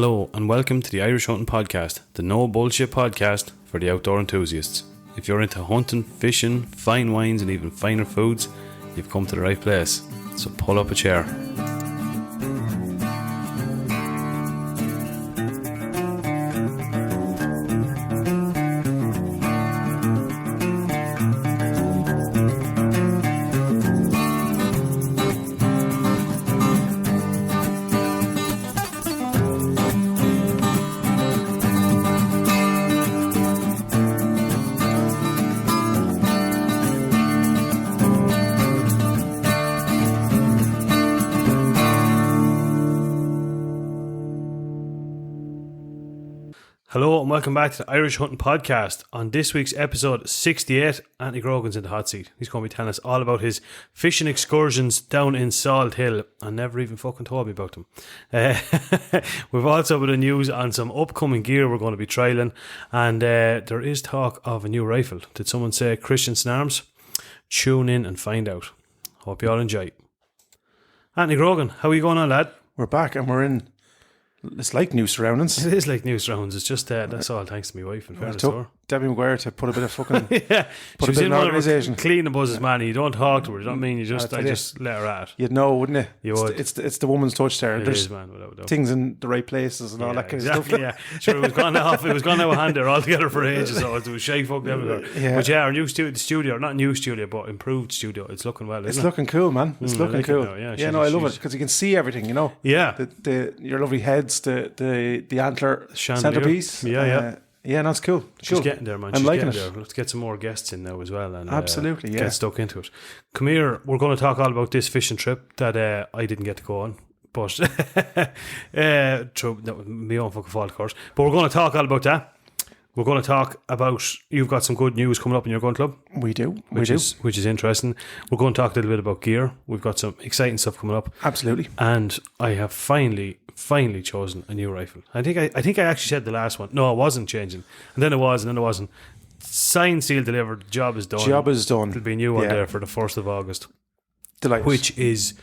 Hello and welcome to the Irish Hunting Podcast, the no bullshit podcast for the outdoor enthusiasts. If you're into hunting, fishing, fine wines and even finer foods, you've come to the right place. So pull up a chair. Hello and welcome back to the Irish Hunting Podcast. On this week's episode 68, Anthony Grogan's in the hot seat. He's going to be telling us all about his fishing excursions down in Salt Hill, and never even fucking told me about them. We've also got the news on some upcoming gear we're going to be trialling, and there is talk of a new rifle. Did someone say Christensen Arms? Tune in and find out. Hope you all enjoy. Anthony Grogan, how are you going on, lad? We're back and we're in. It's like new surroundings. It is like new surroundings. It's just that's all thanks to my wife and fairness. Debbie McGuire to put a bit of fucking yeah. Put a bit of organisation. Clean the buzzes, man. You don't talk to her. You don't mean you just I just let her at. You'd know, wouldn't you? You would. It's the woman's touch there. It There's is, man. Without doubt. Things in the right places and all that kind of stuff. Yeah, sure. It was gone off. It was gone out of hand there altogether for ages. So it was shy fucked everywhere. Yeah. But yeah, our new studio, not new studio, but improved studio. It's looking well. It's looking cool, man. It's looking cool. Yeah, I love it because you can see everything. You know. Yeah. Your lovely heads, the antler centerpiece. Yeah. Yeah, that's cool. She's getting there, man. I'm liking it. There. Let's get some more guests in now as well. And absolutely, get stuck into it. Come here. We're going to talk all about this fishing trip that I didn't get to go on. But true, that was my own fucking fault, of course. But we're going to talk all about that. We're going to talk about, you've got some good news coming up in your gun club. We do. Which is interesting. We're going to talk a little bit about gear. We've got some exciting stuff coming up. Absolutely. And I have finally chosen a new rifle. I think I actually said the last one. No, I wasn't changing. And then it was, and then it wasn't. Signed, sealed, delivered. Job is done. There'll be a new one there for the 1st of August. Delighted. Which is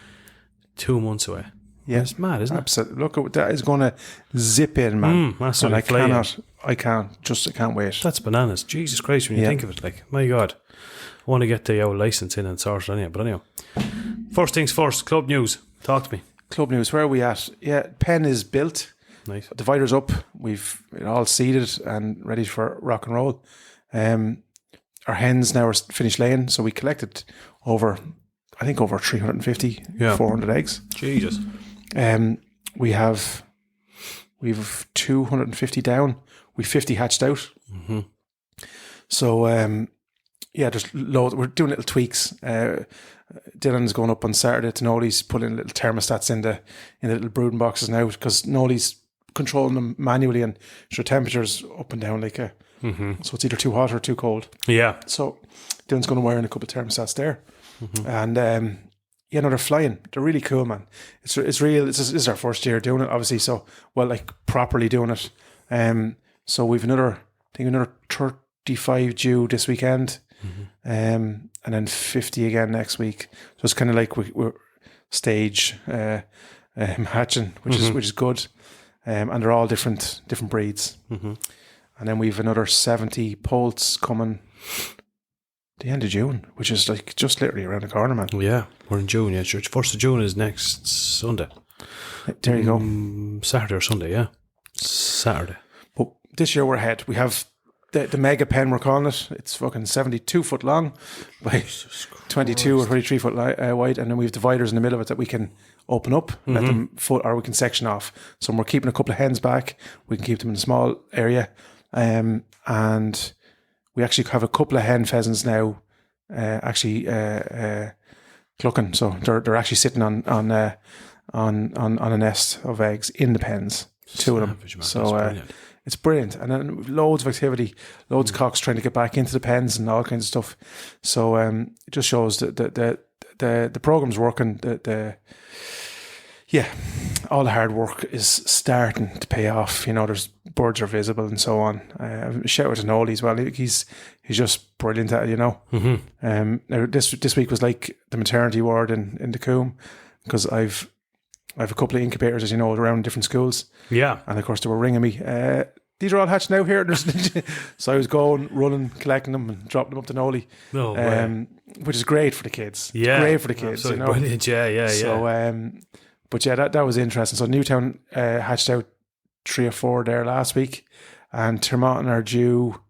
2 months away. Yeah. It's mad, isn't it? Absolutely. Look, that is going to zip in, man. And I can't wait. That's bananas. Jesus Christ, when you think of it. Like, my God. I want to get the old license in and sort it anyway. But anyhow. First things first, club news. Talk to me. Club news, where are we at? Yeah, pen is built. Nice. Divider's up. We've it all seeded and ready for rock and roll. Our hens now are finished laying, so we collected over 350, 400 eggs. Jesus. We've 250 down. We've 50 hatched out. Mm-hmm. So there's loads. We're doing little tweaks. Dylan's going up on Saturday to Nolly's, putting little thermostats in the little brooding boxes now because Nolly's controlling them manually and sure temperatures up and down so it's either too hot or too cold. Yeah. So Dylan's going to wire in a couple of thermostats there, and they're flying. They're really cool, man. It's real. This is our first year doing it, obviously. So properly doing it. So we've another 35 due this weekend. And then 50 again next week. So it's kind of like we're stage hatching, which is good. And they're all different breeds. And then we've another 70 poults coming the end of June, which is like just literally around the corner, man. Yeah, we're in June. Yeah, sure. 1st of June is next Sunday. There you go. Saturday or Sunday, yeah. Saturday. But this year we're ahead. We have the mega pen, we're calling it. It's fucking 72 foot long by 22 or 23 foot wide, and then we have dividers in the middle of it that we can open up, let them or we can section off. So we're keeping a couple of hens back. We can keep them in a small area, and we actually have a couple of hen pheasants now, clucking. So they're actually sitting on a nest of eggs in the pens. Two of them. Man, so it's brilliant. And then loads of activity, loads of cocks trying to get back into the pens and all kinds of stuff. So it just shows that the program's working. All the hard work is starting to pay off. You know, there's birds are visible and so on. Shout out to Nolly as well. He's just brilliant at it, you know. Now this week was like the maternity ward in the Coombe, because I've I have a couple of incubators, as you know, around different schools. Yeah. And of course, they were ringing me. These are all hatched now here. So I was going, running, collecting them and dropping them up to Nolly. No way. Which is great for the kids. Yeah. It's great for the kids, Absolutely you know. brilliant. Yeah. So, but yeah, that was interesting. So Newtown hatched out 3 or 4 there last week, and Termonton are due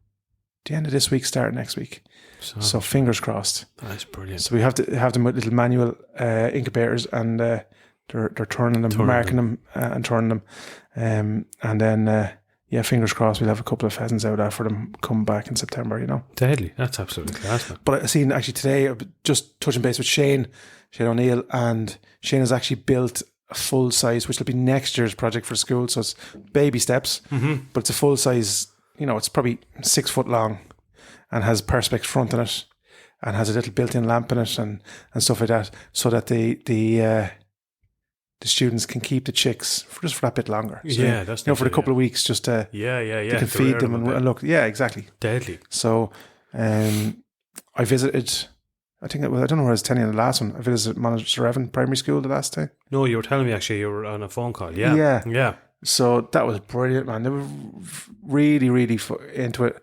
the end of this week, start next week. So fingers crossed. That's brilliant. So we have to have them with little manual incubators, and they're turning them, marking them, and turning them, and then fingers crossed we'll have a couple of pheasants out after them come back in September. You know, deadly. That's absolutely class, man. But I seen actually today, just touching base with Shane O'Neill, and Shane has actually built a full size, which will be next year's project for school. So it's baby steps, but it's a full size. You know, it's probably 6 foot long, and has perspex front in it, and has a little built-in lamp in it, and stuff like that, so that the students can keep the chicks for that bit longer. So, that's for a couple of weeks, just to they can feed them and look. Yeah, exactly. Deadly. So, I visited. I think I don't know what I was telling you in the last one. I visited Monitor Evan Primary School the last time. No, you were telling me actually you were on a phone call. Yeah. So that was brilliant, man. They were really, really into it.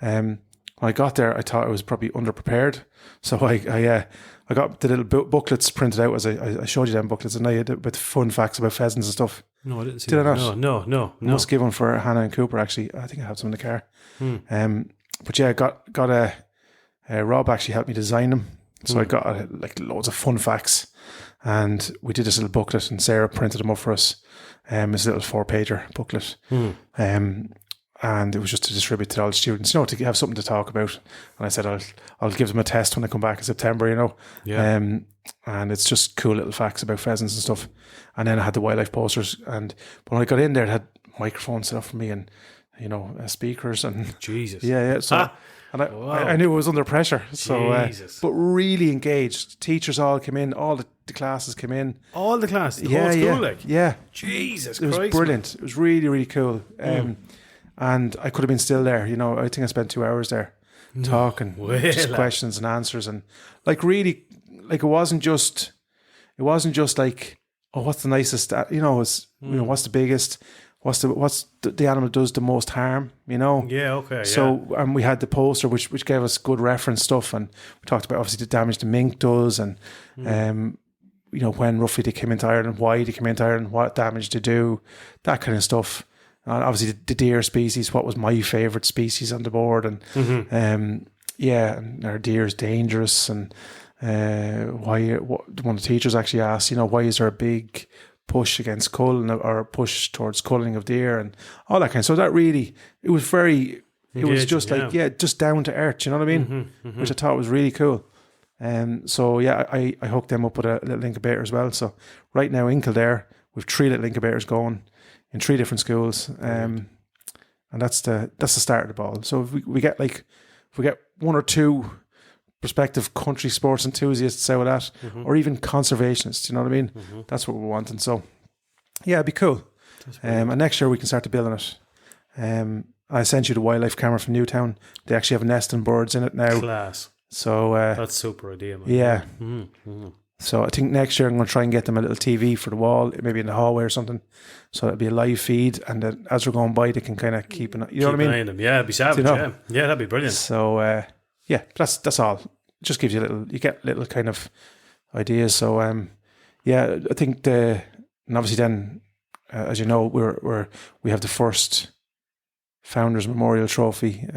When I got there, I thought I was probably underprepared. So I got the little booklets printed out, as I showed you them booklets, and I had it with fun facts about pheasants and stuff. No, I didn't see Did that. I not? No. I must give one for Hannah and Cooper, actually. I think I have some in the car. But yeah, I got Rob actually helped me design them. So I got like loads of fun facts, and we did this little booklet, and Sarah printed them up for us. It's a little 4-pager booklet. And it was just to distribute to all the students, you know, to have something to talk about. And I said, I'll give them a test when they come back in September, you know. Yeah. And it's just cool little facts about pheasants and stuff. And then I had the wildlife posters. But when I got in there, it had microphones set up for me, and, you know, speakers and... Jesus. Yeah. So, and I knew it was under pressure. So, but really engaged. Teachers all came in, all the classes came in. All the classes? The whole school, like? Yeah. Jesus Christ. It was brilliant. Man. It was really, really cool. And I could have been still there, you know. I think I spent 2 hours there talking, just questions and answers, and like really, like it wasn't just like, oh, what's the nicest, you know, you know, what's the biggest, what's the animal does the most harm, you know. Yeah, okay. So and we had the poster which gave us good reference stuff, and we talked about obviously the damage the mink does, and you know, when roughly they came into Ireland, why they came into Ireland, what damage they do, that kind of stuff. And obviously the deer species, what was my favourite species on the board, and and are deers dangerous, and one of the teachers actually asked, you know, why is there a big push against culling or a push towards culling of deer and all that kind of. So that really, it was very, it was just like just down to earth, you know what I mean? Which I thought was really cool. So yeah, I hooked them up with a little incubator as well. So right now in Kildare, we've 3 little incubators going in 3 different schools, and that's the start of the ball. So if we get 1 or 2 prospective country sports enthusiasts out of that, or even conservationists, you know what I mean? That's what we're wanting. So yeah, it'd be cool. And next year we can start to build on it. I sent you the wildlife camera from Newtown. They actually have nesting birds in it now. Class. So that's super idea, man. Yeah. So I think next year I'm going to try and get them a little TV for the wall, maybe in the hallway or something. So it'll be a live feed, and then as we're going by, they can kind of keep an eye. You know what I mean? Them. Yeah, it'd be savage. You know? Yeah, that'd be brilliant. So that's all. It just gives you you get little kind of ideas. So I think and obviously then, as you know, we have the first Founders Memorial Trophy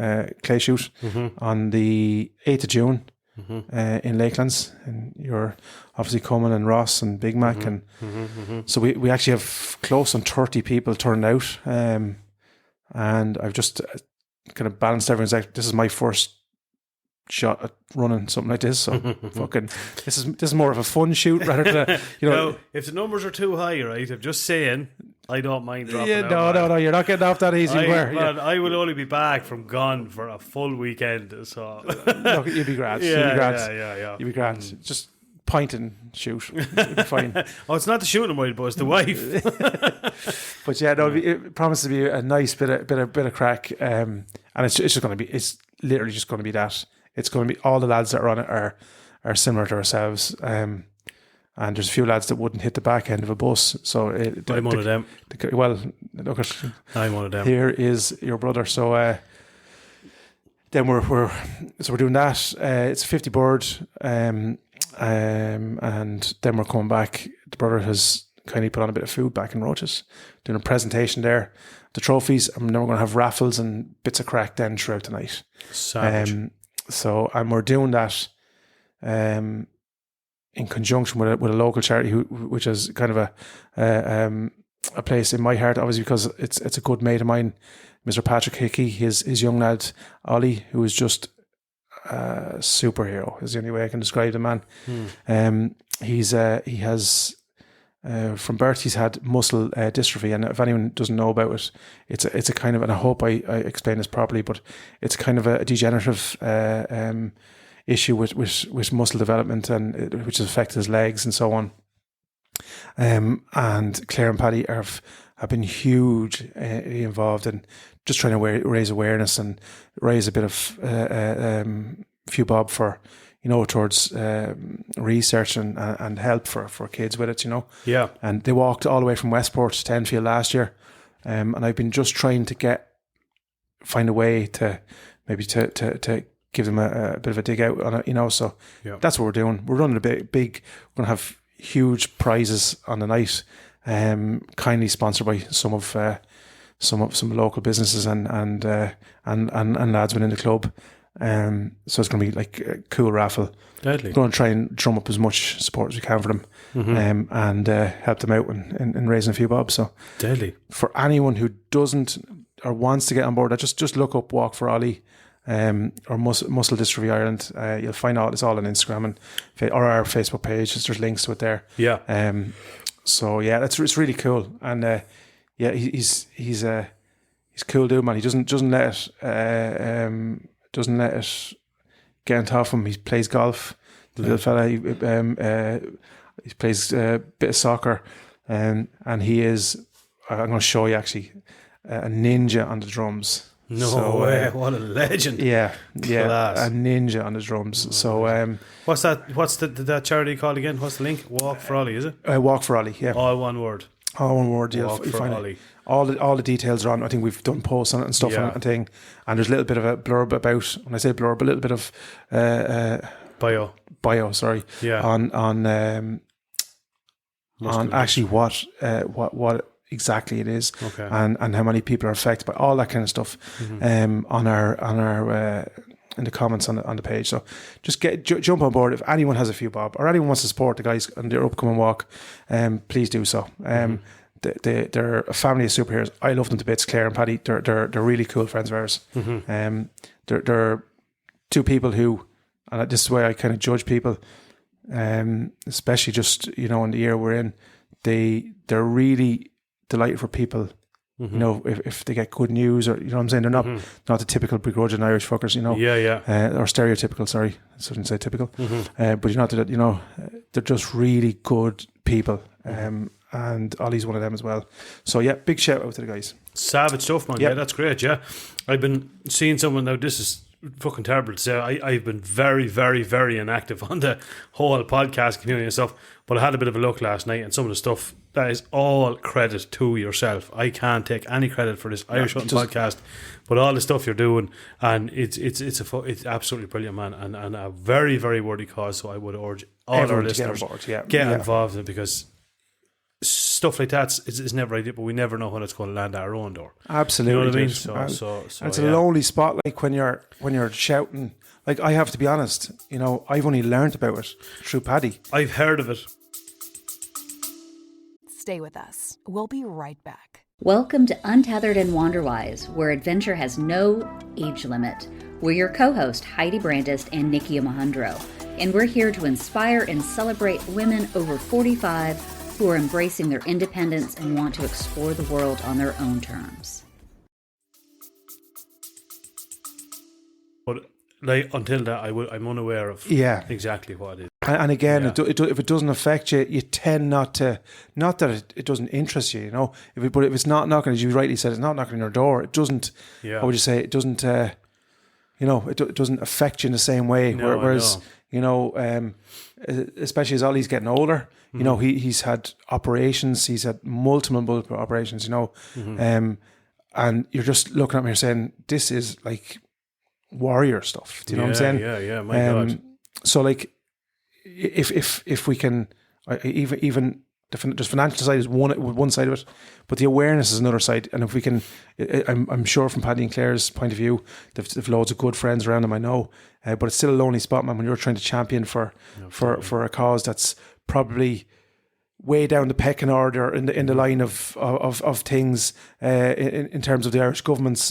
clay shoot on the 8th of June. In Lakelands, and you're obviously coming, and Ross and Big Mac, and so we actually have close on 30 people turned out, and I've just kind of balanced everyone's out. This is my first shot at running something like this, so fucking this is more of a fun shoot rather than you know. Now, if the numbers are too high, right? I'm just saying, I don't mind dropping out. No, you're not getting off that easy. I will only be back from gone for a full weekend, so look, you'll be grand. Yeah. You'll be grand. Just point and shoot. You'll be fine. Oh, it's not the shooting wild, but it's the wife. But yeah, no, it promises to be a nice bit of crack, and it's just going to be. It's literally just going to be that. It's going to be all the lads that are on it are similar to ourselves, and and there's a few lads that wouldn't hit the back end of a bus. So I'm one of them. Well, look at I'm one of them. Here is your brother. So then we're doing that. It's a 50 bird, and then we're coming back. The brother has kindly put on a bit of food back in Roaches, doing a presentation there. The trophies, and then we're going to have raffles and bits of crack then throughout the night. Savage. And we're doing that in conjunction with a local charity which is kind of a place in my heart, obviously, because it's a good mate of mine, Mr. Patrick Hickey, his young lad Ollie, who is just a superhero, is the only way I can describe the man. He has from birth he's had muscle dystrophy, and if anyone doesn't know about it, it's a kind of, and I hope I explain this properly, but it's kind of a degenerative issue with muscle development, and which has affected his legs and so on. And Claire and Paddy have been hugely involved in just trying to raise awareness and raise a bit of few bob for, towards research and help for kids with it, Yeah. And they walked all the way from Westport to Enfield last year, and I've been just trying to find a way to maybe to give them a bit of a dig out on it, so that's what we're doing. We're running a big, we're going to have huge prizes on the night, kindly sponsored by some local businesses and lads within the club. So it's going to be like a cool raffle. Deadly. We're going to try and drum up as much support as we can for them, and help them out in raising a few bob. So deadly. For anyone who doesn't or wants to get on board, just look up Walk for Ollie, or Muscle Dystrophy Ireland. You'll find out it's all on Instagram or our Facebook page. There's links to it there. Yeah. So yeah, it's really cool, and he's a cool dude, man. He doesn't let it get on top of him. He plays golf. The little fella, he plays a bit of soccer, and he is. I'm going to show you actually a ninja on the drums. No way! What a legend! Yeah, Class. a ninja on the drums. So, what's that? What's that charity called again? What's the link? Walk for Ollie, is it? Walk for Ollie. Yeah, all one word. All one word. Walk You'll for find Ollie. It. All the details are on. I think we've done posts on it and stuff on it and thing. And there's a little bit of a blurb about. When I say blurb, a little bit of bio. Sorry. Yeah. On actually what exactly it is, okay, and how many people are affected by all that kind of stuff, on our in the comments on the page. So just jump on board if anyone has a few bob or anyone wants to support the guys on their upcoming walk. Please do so. They're a family of superheroes. I love them to bits. Claire and Paddy, they're really cool friends of ours. They're two people who, and this is the way I kind of judge people, especially just in the year we're in, they're really delighted for people. If they get good news, or what I'm saying, they're not the typical begrudging Irish fuckers, or stereotypical. Sorry, I shouldn't say typical, but they're just really good people, and Ollie's one of them as well. So yeah, big shout out to the guys. Savage stuff, man. Yeah, that's great. Yeah, I've been seeing someone now. This is fucking terrible to say. I've been very, very, very inactive on the whole podcast community and stuff, but I had a bit of a look last night, and some of the stuff, that is all credit to yourself. I can't take any credit for this Irish Hunting podcast, but all the stuff you're doing, and it's absolutely brilliant, man, and a very, very worthy cause. So I would urge all everyone our listeners get on board, get involved in it, because stuff like that is never ideal, but we never know when it's going to land at our own door. Absolutely, you know what I mean? So it's a lonely spot, like when you're shouting. Like, I have to be honest, I've only learned about it through Paddy. I've heard of it. Stay with us. We'll be right back. Welcome to Untethered and Wanderwise, where adventure has no age limit. We're your co-host, Heidi Brandis and Nikki Mahundro, and we're here to inspire and celebrate women over 45 who are embracing their independence and want to explore the world on their own terms. But until that, I'm unaware of exactly what it is. And again, if it doesn't affect you, you tend not that it doesn't interest you, But if it's not knocking, as you rightly said, it's not knocking on your door. It doesn't. Yeah. How would you say? It doesn't. you know, it doesn't affect you in the same way. No, Whereas, no. you know, especially as Ollie's getting older, you know, he's had operations, he's had multiple operations, you know, and you're just looking at me and saying, this is like warrior stuff. Do you know what I'm saying? Yeah, my God. So like, if we can, even the financial side is one side of it, but the awareness is another side. And if we can, I'm sure from Paddy and Claire's point of view, they've loads of good friends around them, I know, but it's still a lonely spot, man, when you're trying to champion for a cause that's probably way down the pecking order in the line of things in terms of the Irish government's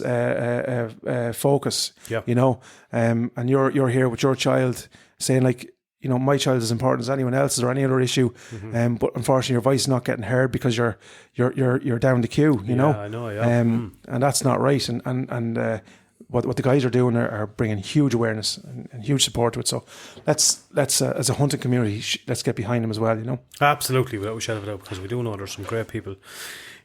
focus. Yeah. You know, and you're here with your child saying like, you know, my child is as important as anyone else's or any other issue, but unfortunately your voice is not getting heard because you're down the queue. You know, I know. Yeah. and that's not right. And what the guys are doing are bringing huge awareness and huge support to it. So let's as a hunting community, let's get behind them as well. You know, Absolutely, without a shadow of a doubt, because we do know there's some great people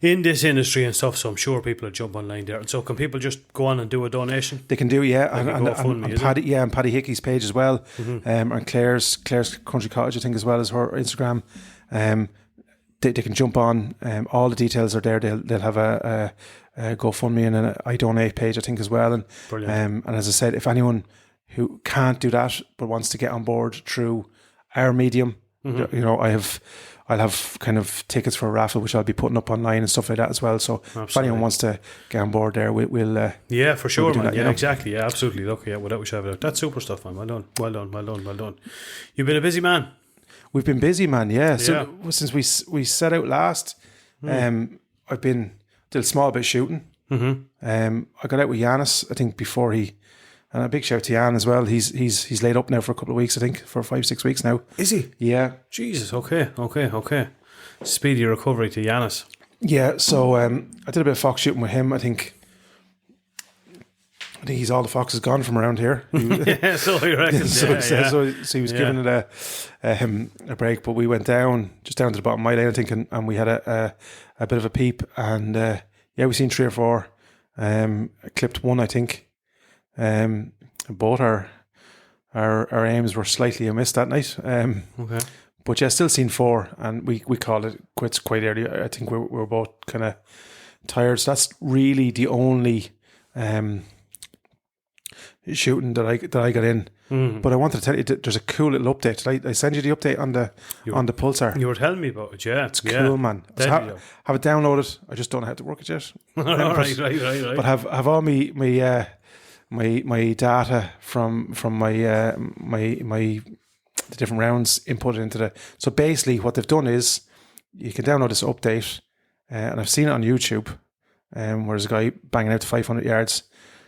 in this industry and stuff. So I'm sure people will jump online there. And so can people just go on and do a donation? they can do, yeah, Like a GoFundMe, and is Paddy, and Paddy Hickey's page as well, and Claire's Country Cottage, I think, as well as her Instagram. They can jump on. All the details are there. They'll have a GoFundMe and an I Donate page, I think, as well. And Brilliant. and as I said, if anyone who can't do that but wants to get on board through our medium, you know, I'll have kind of tickets for a raffle which I'll be putting up online and stuff like that as well. So if anyone wants to get on board there, we'll Yeah, for sure, do man. that, Yeah, you know? Exactly. Yeah, absolutely. Look, yeah, without a shadow of a doubt. That's super stuff, man. Well done. You've been a busy man. We've been busy, man. Yeah. So since we set out last, I've been did a small bit of shooting. I got out with Yanis, I think, before and a big shout to Jan as well. He's laid up now for a couple of weeks, I think, for 5-6 weeks now. Is he? Yeah. Jesus. Okay. Speedy recovery to Yanis. Yeah. So I did a bit of fox shooting with him. I think he's all the foxes gone from around here. Yeah, so he reckons. So he was giving it a break, but we went just down to the bottom of my lane, I think, and we had a bit of a peep, and we seen 3 or 4. I clipped one, I think. Both our aims were slightly amiss that night. Okay. But yeah, still seen 4, and we called it quits quite early. I think we were both kind of tired. So that's really the only shooting that I got in. But I wanted to tell you that there's a cool little update. Did I send you the update on the Pulsar? You were telling me about it, yeah. It's cool, man. Have it downloaded. I just don't know how to work it yet. Right. But have all my data from my the different rounds inputted into the. So basically, what they've done is you can download this update, and I've seen it on YouTube, where there's a guy banging out to 500 yards.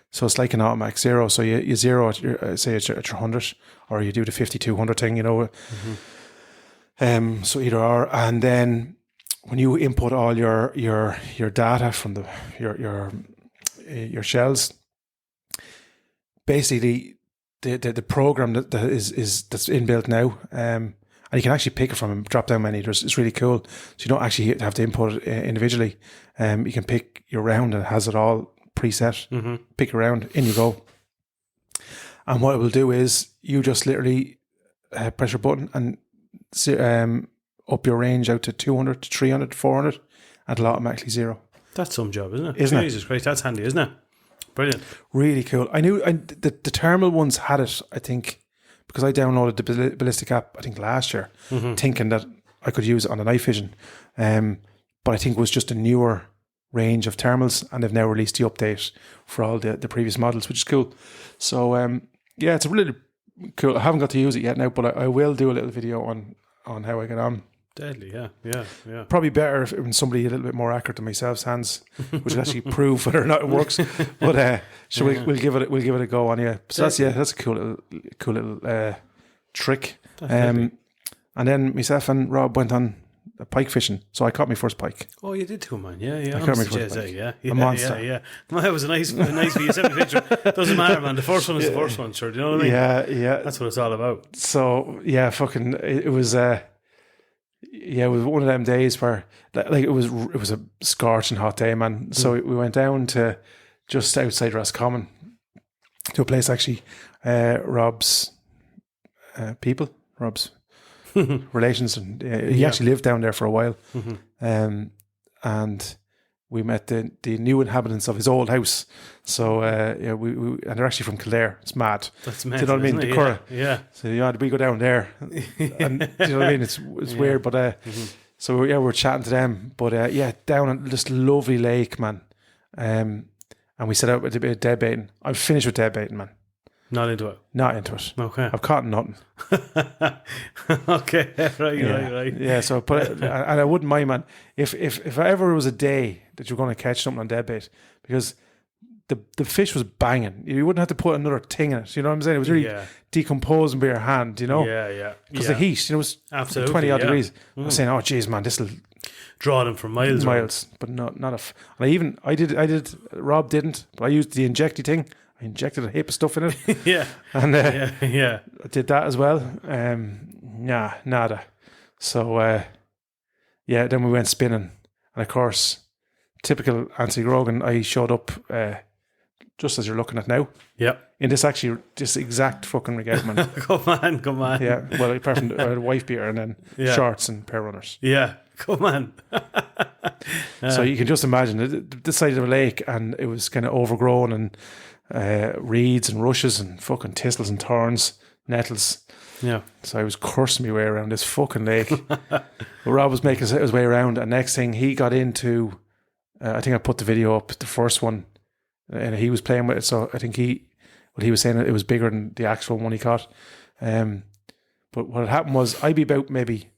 So it's like an automatic zero. So you zero at your, say at your 100, or you do the 50-200 thing, you know. So either or, and then when you input all your data from your shells, basically the program that's inbuilt now, and you can actually pick it from a drop down menu. It's really cool. So you don't actually have to input it individually. You can pick your round, and it has it all preset. Pick a round, in you go. And what it will do is you just literally press your button and up your range out to 200 to 300 to 400, and it'll automatically zero. That's some job, isn't it? Isn't it? Jesus Christ, that's handy, isn't it? Brilliant. Really cool. I knew the thermal ones had it, I think, because I downloaded the ballistic app, I think, last year, thinking that I could use it on the night vision. But I think it was just a newer range of thermals, and they've now released the update for all the previous models, which is cool. So it's a really cool. I haven't got to use it yet now, but I will do a little video on how I get on. Deadly, yeah. Probably better if it was somebody a little bit more accurate than myself's hands, which would actually prove whether or not it works. But we'll give it a go on you. So that's a cool little trick. And then myself and Rob went on pike fishing, so I caught my first pike. Oh, you did too, man. Yeah. I caught my first pike. A monster. Yeah. Well, that was a nice view. You sent me a picture. Doesn't matter, man. The first one is the first one. Sure, do you know what I mean? Yeah. That's what it's all about. So yeah, fucking, it was. It was one of them days where like it was a scorching hot day, man. So we went down to just outside Roscommon, to a place actually, Rob's Rob's relations, and he actually lived down there for a while. And we met the new inhabitants of his old house. So we and they're actually from Kildare. It's mad. That's mad. Do you know what I mean? The Curragh. Yeah. So we go down there, and do you know what I mean? It's weird, but so we're chatting to them. But down on this lovely lake, man. And we set out with a bit of dead baiting. I'm finished with dead baiting, man. Not into it. Not into it. Okay. I've caught nothing. Okay. Right. Yeah. So, and I wouldn't mind, man, if ever was a day that you're going to catch something on dead bait, because the fish was banging. You wouldn't have to put another thing in it. You know what I'm saying? It was really decomposing by your hand. You know? Yeah. Because the heat, it was absolutely 20 odd degrees. I was saying, oh, geez, man, this will draw them for miles, but not and I did. Rob didn't, but I used the injecty thing. I injected a heap of stuff in it. And I did that as well. Nada. So then we went spinning, and of course, typical Anthony Grogan, I showed up just as you're looking at now. Yep. In this exact fucking rig, man. Come on. Yeah. Well, apart from a wife beater and then shorts and pair runners. Yeah. Come on. So you can just imagine the side of a lake, and it was kind of overgrown, and reeds and rushes and fucking thistles and thorns, nettles. Yeah. So I was cursing my way around this fucking lake. But Rob was making his way around, and next thing he got into, I think I put the video up, the first one, and he was playing with it. So I think he was saying it was bigger than the actual one he caught. But what had happened was I'd be about maybe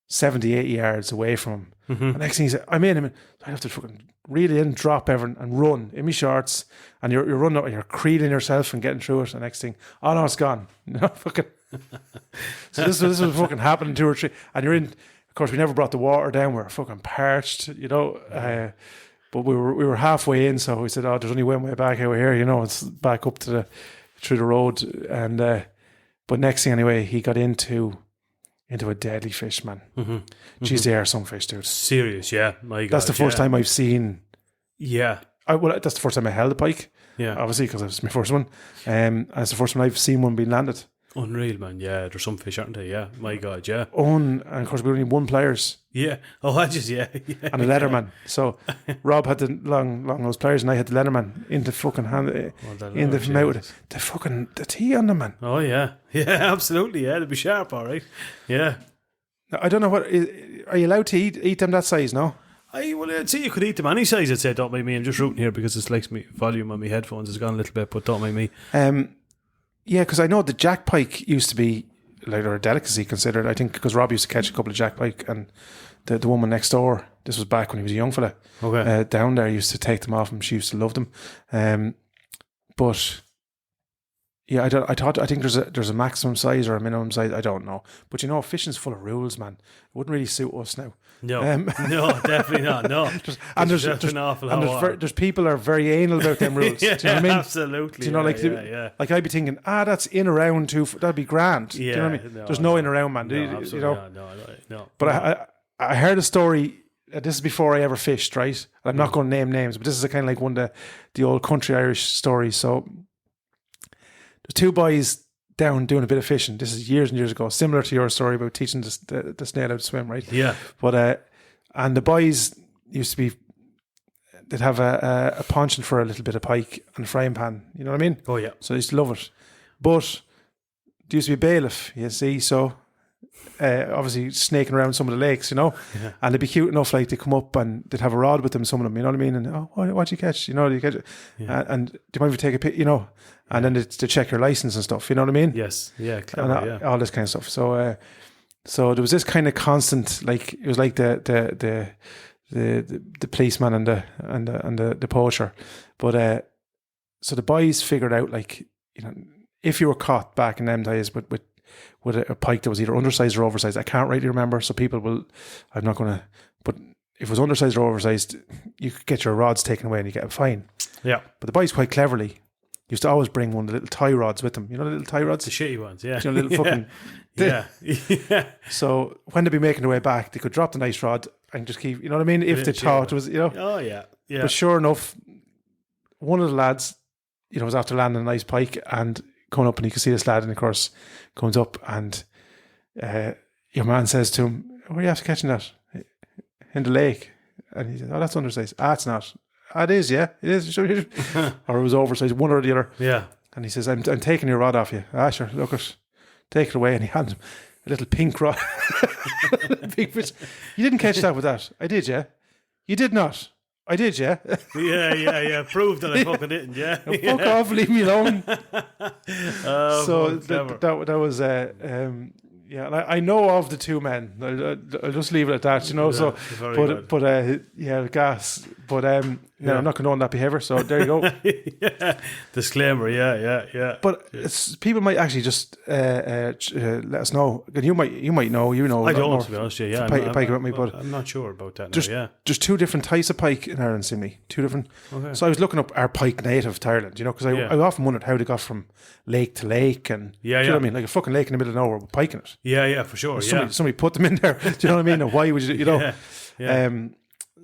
70, 80 yards away from him. And next thing he said, I'm in him. I have to fucking reel in, drop everything, and run in my shorts. And you're running up and you're creeling yourself and getting through it. And next thing, oh no, it's gone. Fucking. So this was fucking happening 2 or 3. And you're in. Of course, we never brought the water down. We were fucking parched, but we were halfway in. So we said, oh, there's only one way back over here. It's back up to through the road. And but next thing anyway, he got into a deadly fish, man. Jeez, they are some fish, dude. Serious, yeah. My God, that's the first time I've seen. Yeah. That's the first time I held a pike. Yeah. Obviously, because it was my first one. And it's the first time I've seen one being landed. Unreal, man. Yeah, there's some fish, aren't there? Yeah. My God, yeah. And of course, we only one pliers. Yeah. Oh, I just, yeah. And a Leatherman. So Rob had the long nose pliers, and I had the Leatherman in the fucking hand, in the mouth. The tea on them, man. Oh, yeah. Yeah, absolutely. Yeah, they'd be sharp, all right. Yeah. Now, I don't know are you allowed to eat them that size, no? I'd say you could eat them any size, I'd say. Don't mind me. I'm just rooting here because it's like me volume on my headphones has gone a little bit, but don't mind me. Yeah, because I know the jack pike used to be like a delicacy considered. I think because Rob used to catch a couple of jack pike, and the woman next door, this was back when he was a young fella, down there used to take them off him. She used to love them. But yeah, I think there's a maximum size or a minimum size. I don't know, but fishing's full of rules, man. It wouldn't really suit us now. No, no, definitely not. No, there's an awful lot. There's people are very anal about them rules. Yeah, do you know what I mean? Absolutely. Do you know, like I'd be thinking, that's in around too. That'd be grand. Yeah, do you know what I mean? There's no in around, man. No. But I heard a story. This is before I ever fished, right? I'm not going to name names, but this is a kind of like one of the old country Irish stories. So there's two boys down doing a bit of fishing. This is years and years ago, similar to your story about teaching the snail how to swim, right? Yeah. But and the boys used to be, they'd have a penchant for a little bit of pike and a frying pan. You know what I mean? Oh yeah. So they used to love it. But there used to be a bailiff, you see. So obviously snaking around some of the lakes, and they'd be cute enough, like they come up and they'd have a rod with them, some of them, you know what I mean? And what'd you catch? Do you catch it? Yeah. And do you mind if we take a pic? And then they check your license and stuff, you know what I mean? Yes, yeah, clever, all this kind of stuff. So so there was this kind of constant, like it was like the policeman and the poacher, but so the boys figured out, like, if you were caught back in them days with a pike that was either undersized or oversized, I can't really remember, so people will, I'm not going to, but if it was undersized or oversized, you could get your rods taken away and you get a fine. Yeah. But the boys quite cleverly used to always bring one of the little tie rods with them. You know the little tie rods? The shitty ones, yeah. Little fucking... Yeah. So when they'd be making their way back, they could drop the nice rod and just keep, you know what I mean? If they thought it was, Oh, yeah. Yeah. But sure enough, one of the lads, was after landing a nice pike and coming up, and you can see this lad, and of course comes up, and your man says to him, "Where are you after catching that?" "In the lake." And he says, "Oh, that's undersized." "Ah, it's not." "Ah, it is, yeah, it is." Or it was oversized, one or the other. Yeah. And he says, I'm taking your rod off you." "Ah, sure, look it, take it away." And he hands him a little pink rod. Big fish. "You didn't catch that with that." "I did, yeah." "You did not." "I did, yeah." Yeah. Prove that I fucking didn't, yeah. Fuck off, leave me alone. Oh, So clever. that was yeah. And I know of the two men. I'll just leave it at that, So, very good. but yeah, gas. But no, I'm not condoning that behaviour. So there you go. Yeah. Disclaimer, yeah. But people might actually just let us know. And you might know. I don't, to be honest, yeah. Pike about me, but I'm not sure about that now, yeah. there's two different types of pike in Ireland, Sydney. Two different. Okay. So I was looking up our pike native to Ireland, because I often wondered how they got from lake to lake, and do you know what I mean, like a fucking lake in the middle of nowhere with pike in it. Yeah, for sure, Somebody put them in there. Do you know what I mean? And why would you know? Yeah.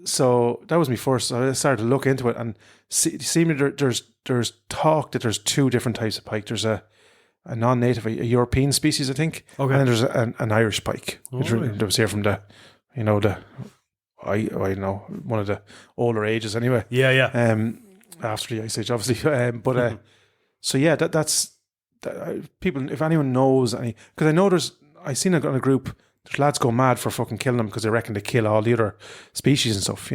So that was me first. So I started to look into it, and there's talk that there's two different types of pike. There's a non-native, a European species, I think, Okay. and then there's an Irish pike, which right. was here from I don't know, one of the older ages anyway. Yeah. After the Ice Age, obviously. So yeah, that's people. If anyone knows any, because I know I seen it on a group. There's lads go mad for fucking killing them because they reckon they kill all the other species and stuff.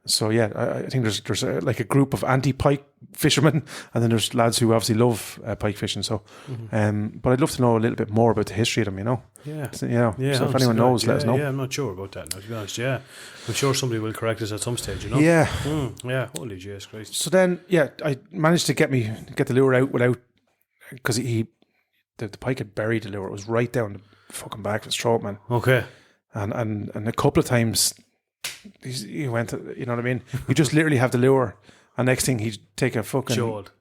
So yeah, I think there's like a group of anti-pike fishermen, and then there's lads who obviously love pike fishing. So, but I'd love to know a little bit more about the history of them. Yeah. So if anyone knows, let us know. Yeah, I'm not sure about that now, to be honest. Yeah, I'm sure somebody will correct us at some stage. Yeah. Yeah. Holy Jesus Christ. So then, I managed to get the lure out without, because the pike had buried the lure. It was right down the fucking back of his throat, man. Okay. And a couple of times he went, you know what I mean? You just literally have the lure, and next thing he'd take a fucking Jolt.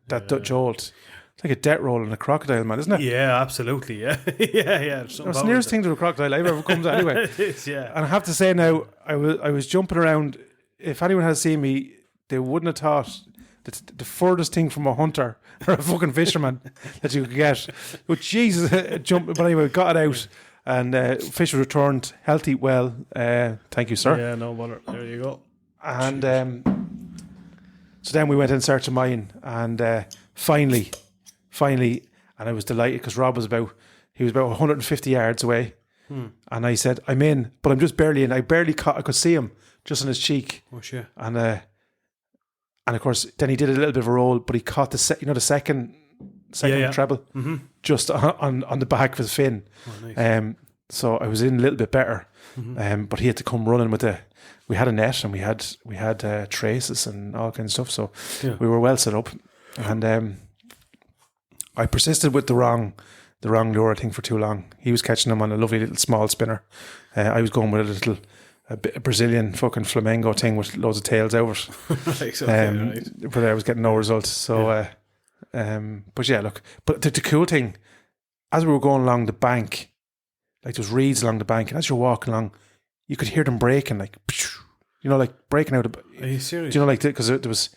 jolt. It's like a death roll in a crocodile, man, isn't it? Yeah, absolutely. Yeah. yeah. It's the nearest thing to a crocodile I've ever come to anyway. It is, yeah. And I have to say now, I was jumping around. If anyone has seen me, they wouldn't have thought that the furthest thing from a hunter or a fucking fisherman that you could get. But Jesus, but anyway, got it out. And fish was returned healthy, well. Thank you, sir. Yeah, no bother. There you go. And so then we went in search of mine, and finally, and I was delighted because Rob was about 150 yards away, and I said, "I'm in, but I'm just barely in. I could see him just on his cheek." Oh shit! And of course, then he did a little bit of a roll, but he caught the second treble just on the back of his fin. Oh, nice. So I was in a little bit better, but he had to come running with we had a net, and we had traces and all kinds of stuff. So we were well set up, and I persisted with the wrong lure thing for too long. He was catching them on a lovely little small spinner. I was going with a Brazilian fucking flamengo thing with loads of tails out of it. Right. But I was getting no results. So, but yeah, look. But the cool thing, as we were going along the bank, like there's reeds along the bank, and as you're walking along, you could hear them breaking, like breaking out. Are you serious? Do you know, like because there was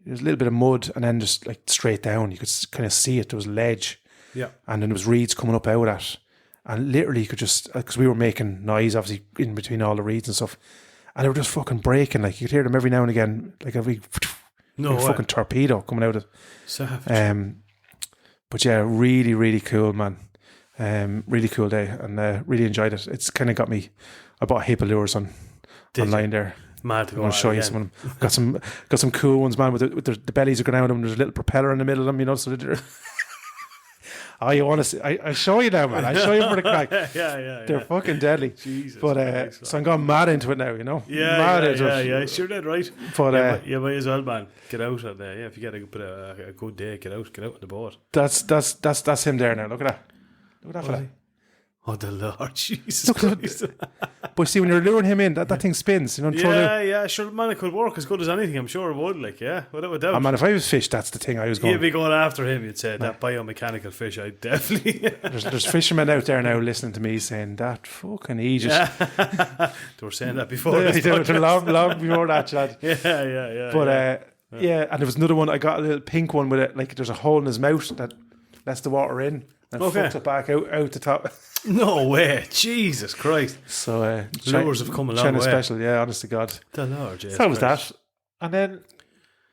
a little bit of mud, and then just like straight down, you could kind of see it. There was ledge, and then there was reeds coming up out of that. And literally, you could just, because we were making noise, obviously, in between all the reeds and stuff, and they were just fucking breaking. Like, you could hear them every now and again, like every fucking torpedo coming out of it. Savage. But yeah, really, really cool, man. Really cool day, and really enjoyed it. It's kind of got me. I bought a heap of lures online there. Mad to go. I'm going to show you some of them. Got some cool ones, man, with the bellies are going out of them. There's a little propeller in the middle of them, so they're oh, you want to see? I'll show you now, man. I'll show you for the crack. Yeah. They're fucking deadly. Jesus. But so I'm going mad into it now, Yeah. Sure did, right. But you might as well, man. Get out of there. Yeah, if you get a good day, get out on the boat. that's him there now. Look at that fella. Oh, the Lord, Jesus Christ. But see, when you're luring him in, that thing spins. Yeah, sure, man, it could work as good as anything. I'm sure it would, without a doubt. Oh, man, if I was fish, that's the thing I was going. You'd be going after him, you'd say, that biomechanical fish, I definitely... there's fishermen out there now listening to me saying, that fucking Aegis. They were saying that before. They were long before that, Chad. Yeah. But Yeah, and there was another one. I got a little pink one with it. Like there's a hole in his mouth that lets the water in and fucks it back out the top. No way. Jesus Christ. So lures have come a long China way. special, yeah, honest to God. The Lord, Jesus So that was Christ. that. And then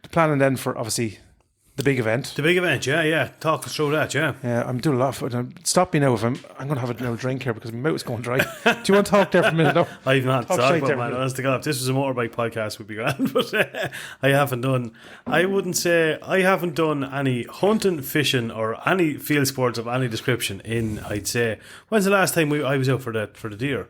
the planning then for obviously the big event. The big event, yeah. Talk us through that, yeah. Yeah, I'm doing a lot of stop me now if I'm going to have a little drink here because my mouth is going dry. Do you want to talk there for a minute though? I've not Talk talked straight about there, man. man. Honest to God, if this was a motorbike podcast, would be grand. But I haven't done. I wouldn't say I haven't done any hunting, fishing, or any field sports of any description. I'd say, when's the last time I was out for the deer?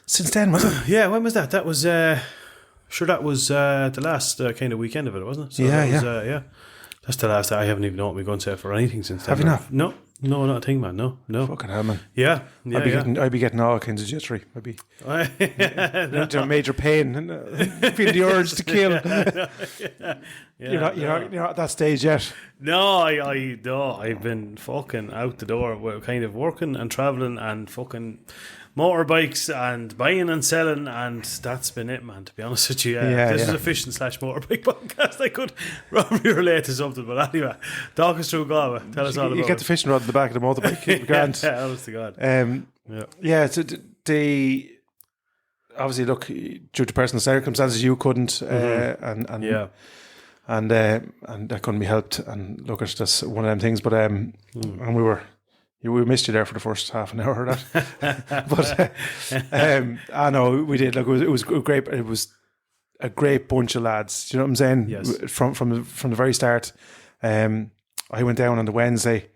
Since then, was it? Yeah, when was that? That was sure. That was the last kind of weekend of it, wasn't it? So Yeah, that was, yeah. That's the last. I haven't even known what we're going to say for anything since then. Have you not? No, not a thing, man. No. Fucking hell, man. Yeah. I'd be getting all kinds of jittery. I'd be No. major pain and feel the urge to kill. You're not at that stage yet. No, I've been fucking out the door. We're kind of working and travelling and fucking motorbikes and buying and selling, and that's been it, man. To be honest with you, this is a fishing / motorbike podcast. I could probably relate to something, but anyway, talk us through Galway. Tell us all about it. You get the fishing rod at the back of the motorbike. Keep it grand. Yeah, honest to God. So the obviously look due to personal circumstances you couldn't and that couldn't be helped, and look, it's just one of them things. But and we missed you there for the first half an hour of that. But I know we did. Look, it was great. It was a great bunch of lads. Do you know what I'm saying? Yes. From the very start. I went down on the Wednesday,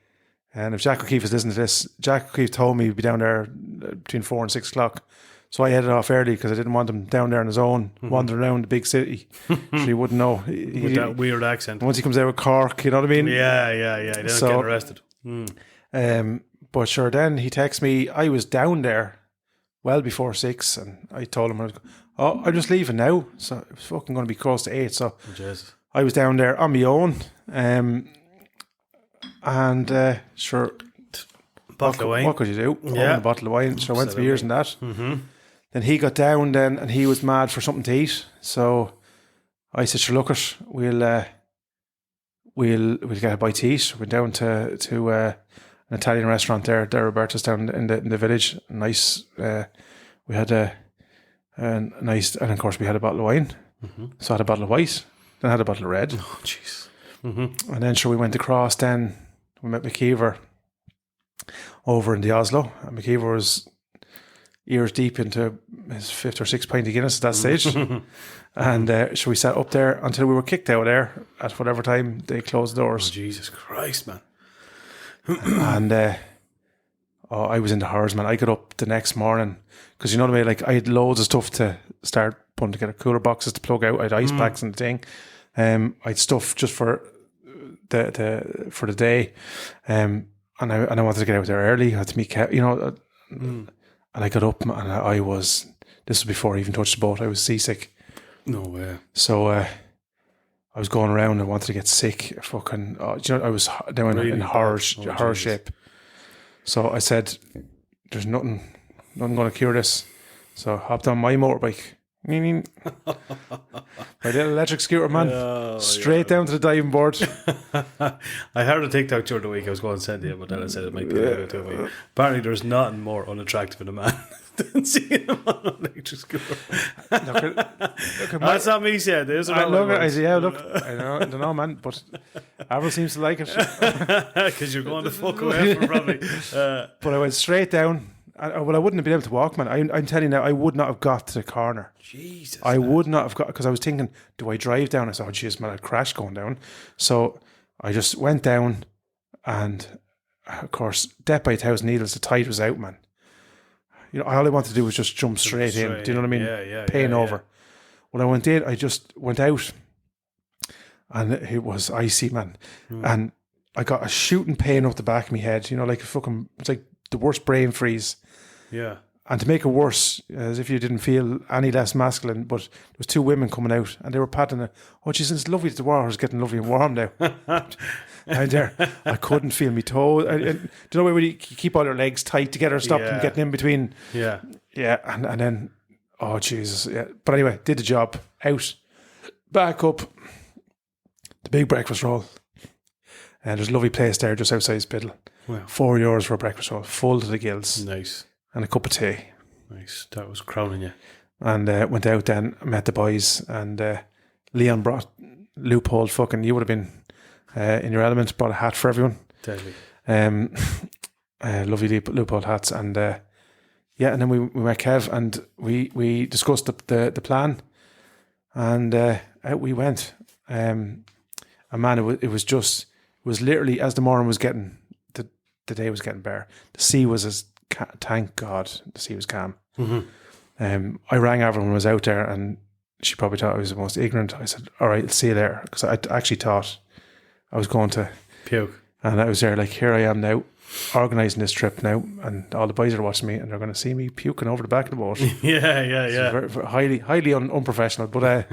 and if Jack O'Keefe is listening to this, Jack O'Keefe told me he'd be down there between 4 and 6 o'clock. So I headed off early because I didn't want him down there on his own, wandering around the big city. So he wouldn't know. With that weird accent. Once he comes out of Cork, you know what I mean? Yeah. He doesn't get arrested. But sure, then he texted me. I was down there well before 6, and I told him, I'm just leaving now. So it was fucking going to be close to 8. So I was down there on my own. Sure. Bottle of wine. What could you do? Yeah. A bottle of wine. So I went to beers and that. Then he got down then, and he was mad for something to eat. So I said, sure, look it, we'll get a bite to eat. Went down to an Italian restaurant there, Roberta's down in the village. Nice. We had a nice, and of course we had a bottle of wine. So I had a bottle of white, then I had a bottle of red. Oh, jeez. And then sure, we went across. Then we met McKeever over in the Oslo. And McKeever was ears deep into his 5th or 6th pint of Guinness at that stage. And so we sat up there until we were kicked out of there at whatever time they closed the doors. Oh, Jesus Christ, man. And I was in the horrors, man. I got up the next morning because you know what I mean. Like I had loads of stuff to start putting together, cooler boxes to plug out. I had ice packs and the thing. I had stuff just for the day. And I wanted to get out there early. I had to meet Kev, you know. And I got up and I was. This was before I even touched the boat. I was seasick. No way. So I was going around. I wanted to get sick. Fucking. You know, I was down Really in horror shape. So I said, "There's nothing going to cure this." So I hopped on my motorbike. My little electric scooter, man. Straight down to the diving board. I heard a TikTok during the week I was going to send you, but then I said it might be a bit too much. Apparently there's nothing more unattractive in a man than seeing him on an electric scooter. That's not me saying this. I know, I don't know, man, but Avril seems to like it. Because you're going to fuck away from probably. But I went straight down. I wouldn't have been able to walk, man. I'm telling you now, I would not have got to the corner. Jesus. I would not have got, because I was thinking, do I drive down? I said, oh, jeez, man, I'd crash going down. So I just went down, and of course, death by 1,000 needles, the tide was out, man. You know, all I wanted to do was just jump straight in. Do you know what I mean? Yeah. Pain over. When I went in, I just went out, and it was icy, man. And I got a shooting pain up the back of my head, you know, like it's like the worst brain freeze. Yeah. And to make it worse, as if you didn't feel any less masculine, but there was 2 women coming out and they were patting it. Oh, geez, it's lovely that the water's getting lovely and warm now. And there, I couldn't feel my toe. Do you know when you keep all your legs tight together, stop them getting in between? Yeah. Yeah, and then, oh, Jesus. Yeah. But anyway, did the job. Out, back up, the big breakfast roll. And there's a lovely place there just outside Spittle. Wow. €4 for a breakfast roll, full to the gills. Nice. And a cup of tea. Nice. That was crowning you. And went out then, met the boys, and Leon brought loophole fucking, you would have been in your element, brought a hat for everyone. Deadly. Lovely loophole hats. And and then we met Kev and we discussed the plan, and out we went. And man, it was literally, as the morning was getting, the day was getting bare. The sea was thank God, the sea was calm. Mm-hmm. I rang everyone who was out there, and she probably thought I was the most ignorant. I said, all right, I'll see you there, because I actually thought I was going to puke. And I was there like, here I am now, organising this trip now, and all the boys are watching me, and they're going to see me puking over the back of the boat. yeah. Very, very highly unprofessional, but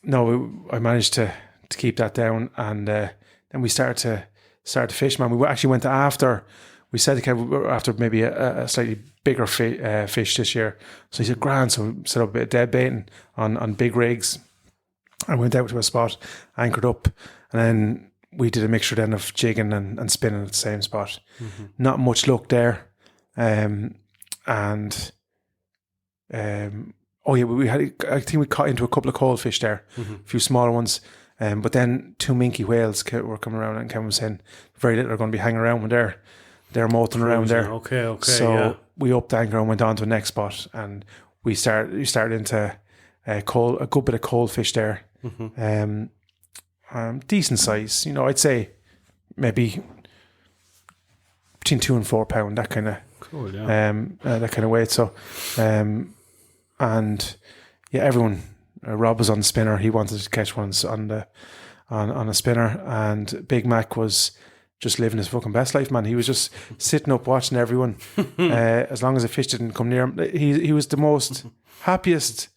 no, I managed to keep that down, and then we started to fish, man. We actually went after. We said to Kev, after maybe a slightly bigger fish this year. So he said, grand. So we set up a bit of dead baiting on big rigs. I went out to a spot, anchored up, and then we did a mixture then of jigging and spinning at the same spot. Mm-hmm. Not much luck there. We had, I think we caught into a couple of cold fish there, a few smaller ones. But then 2 minky whales were coming around, and Kevin was saying very little are going to be hanging around when they're motoring around there. Okay. So we upped anchor and went on to the next spot, and we started into a good bit of cold fish there. Mm-hmm. Decent size, I'd say maybe between 2 and 4 pound, that kind of cool, yeah. That kind of weight. So, and yeah, everyone. Rob was on the spinner. He wanted to catch ones on a spinner, and Big Mac was just living his fucking best life, man. He was just sitting up watching everyone. As long as the fish didn't come near him, he was the most happiest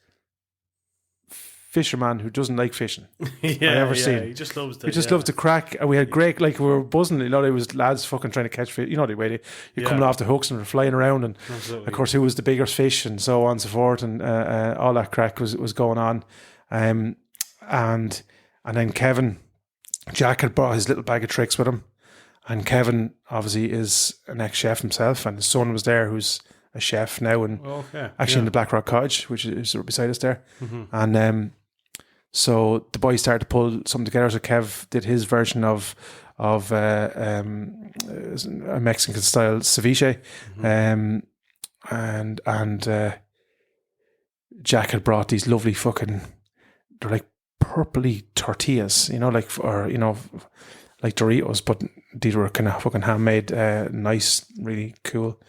fisherman who doesn't like fishing I ever seen. He just loves to. He just loves to crack, and we had great, like we were buzzing. There was lads fucking trying to catch fish. The way you're coming off the hooks and they're flying around, and absolutely. Of course who was the biggest fish and so on and so forth, and all that crack was going on. And then Kevin, Jack had brought his little bag of tricks with him, and Kevin obviously is an ex-chef himself, and his son was there, who's a chef now, and actually in the Black Rock Cottage, which is beside us there. Mm-hmm. And so the boys started to pull something together. So Kev did his version of a Mexican style ceviche, and Jack had brought these lovely fucking, they're like purpley tortillas, like Doritos, but these were kind of fucking handmade, nice, really cool.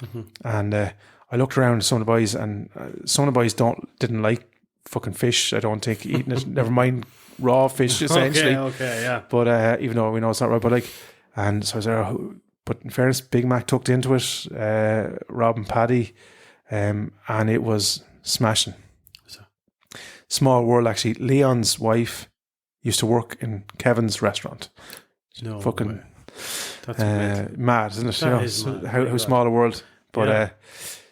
Mm-hmm. And I looked around at some of the boys, and some of the boys didn't like fucking fish, I don't think, eating it. Never mind raw fish, essentially. Okay, yeah. But even though we know it's not right, but and so I was there. But in fairness, Big Mac tucked into it, Rob and Paddy, and it was smashing. Small world, actually. Leon's wife used to work in Kevin's restaurant. No fucking way. That's mad, isn't it? That is mad. How small a world. But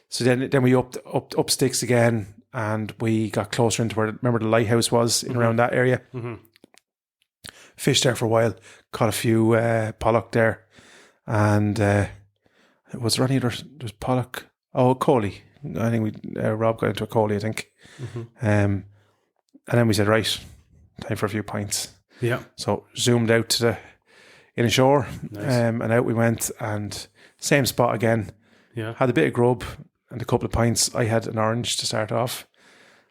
so then we up sticks again. And we got closer into where, remember the lighthouse was in around that area. Mm-hmm. Fished there for a while, caught a few pollock there, and was there any other? There was pollock. Oh, coley. I think Rob got into a coley, I think. Mm-hmm. And then we said, right, time for a few pints. Yeah. So zoomed out to the inner shore, nice. And out we went, and same spot again. Yeah. Had a bit of grub and a couple of pints. I had an orange to start off,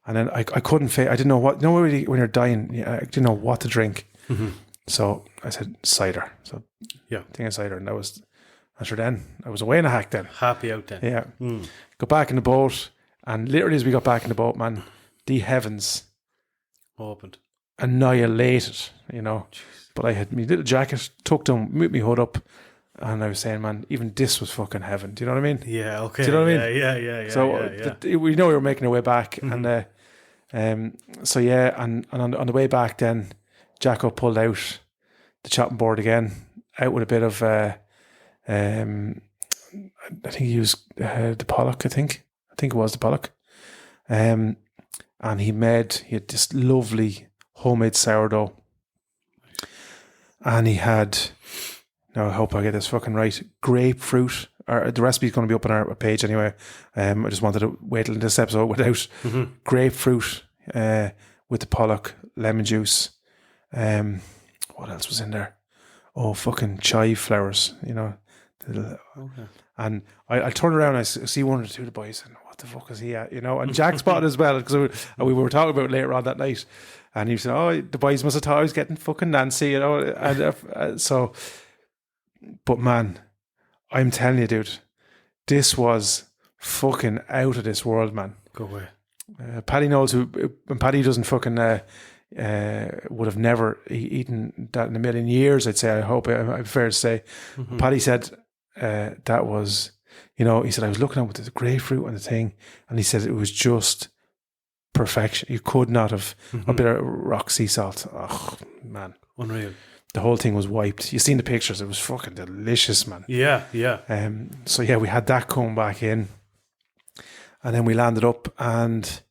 and then I couldn't I didn't know what. Really, when you're dying, I didn't know what to drink. Mm-hmm. So I said cider. So I think of cider, and that was. After then, I was away in a hack then. Happy out then. Yeah. Got back in the boat, and literally as we got back in the boat, man, the heavens opened, annihilated. Jeez. But I had my little jacket tucked on, moved my hood up. And I was saying, man, even this was fucking heaven. Do you know what I mean? Yeah, okay. Do you know what I mean? Yeah. So we know we were making our way back. Mm-hmm. And on the way back then, Jacko pulled out the chopping board again, out with a bit of, I think he used the Pollock, I think it was the Pollock. And he had this lovely homemade sourdough. And he had, now I hope I get this fucking right, grapefruit. Or the recipe's going to be up on our page anyway. I just wanted to wait till this episode without grapefruit with the Pollock, lemon juice. What else was in there? Oh, fucking chive flowers, you know. Okay. And I turn around and I see one or two of the boys and what the fuck is he at, you know? And Jack spotted as well, because we were talking about it later on that night. And he said, oh, the boys must have thought I was getting fucking Nancy, you know? And so, but man, I'm telling you, dude, this was fucking out of this world, man. Go away. Paddy knows and Paddy doesn't fucking would have never eaten that in a million years, I'd say. I hope I'm fair to say. Paddy said that was, you know, he said, I was looking at the grapefruit and the thing, and he said it was just perfection. You could not have a bit of rock sea salt. Oh, man. Unreal. The whole thing was wiped. You seen the pictures. It was fucking delicious, man. Yeah, yeah. So yeah, we had that coming back in, and then we landed up, and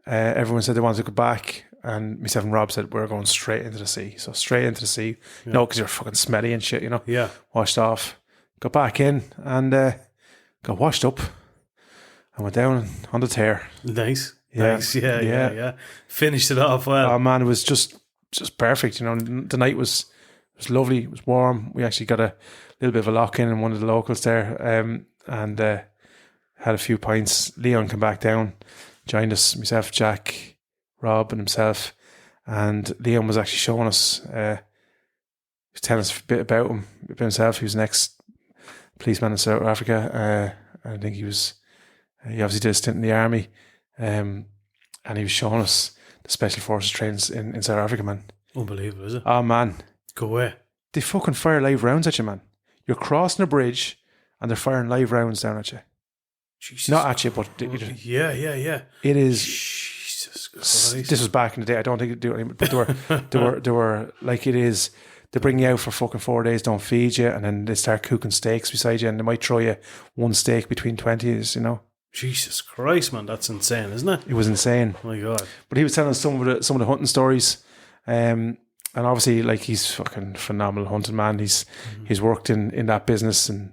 everyone said they wanted to go back, and myself and Rob said we're going straight into the sea. So straight into the sea, you know, because you're fucking smelly and shit, you know. Yeah. Washed off, got back in, and got washed up, and went down on the tear. Nice. Yeah. Nice. Yeah. Finished it off well. Oh man, it was just perfect. You know, the night was lovely. It was warm. We actually got a little bit of a lock in one of the locals there, and had a few pints. Leon came back down, joined us, myself, Jack, Rob, and himself. And Leon was actually showing us, he was telling us a bit about himself. He was an ex-policeman in South Africa. I think he obviously did a stint in the army, and he was showing us the Special Forces trains in South Africa, man. Unbelievable, is it? Oh, man. Go away. They fucking fire live rounds at you, man. You're crossing a bridge and they're firing live rounds down at you. Jesus. Not at you, but... Yeah. It is... Jesus Christ. This was back in the day. I don't think it'd do it anymore. But they were like, it is... They bring you out for fucking 4 days, don't feed you, and then they start cooking steaks beside you, and they might throw you one steak between 20s, you know. Jesus Christ, man, that's insane, isn't it? It was insane. Oh my God. But he was telling us some of the hunting stories, and obviously, like, he's fucking phenomenal hunting man. He's worked in that business, and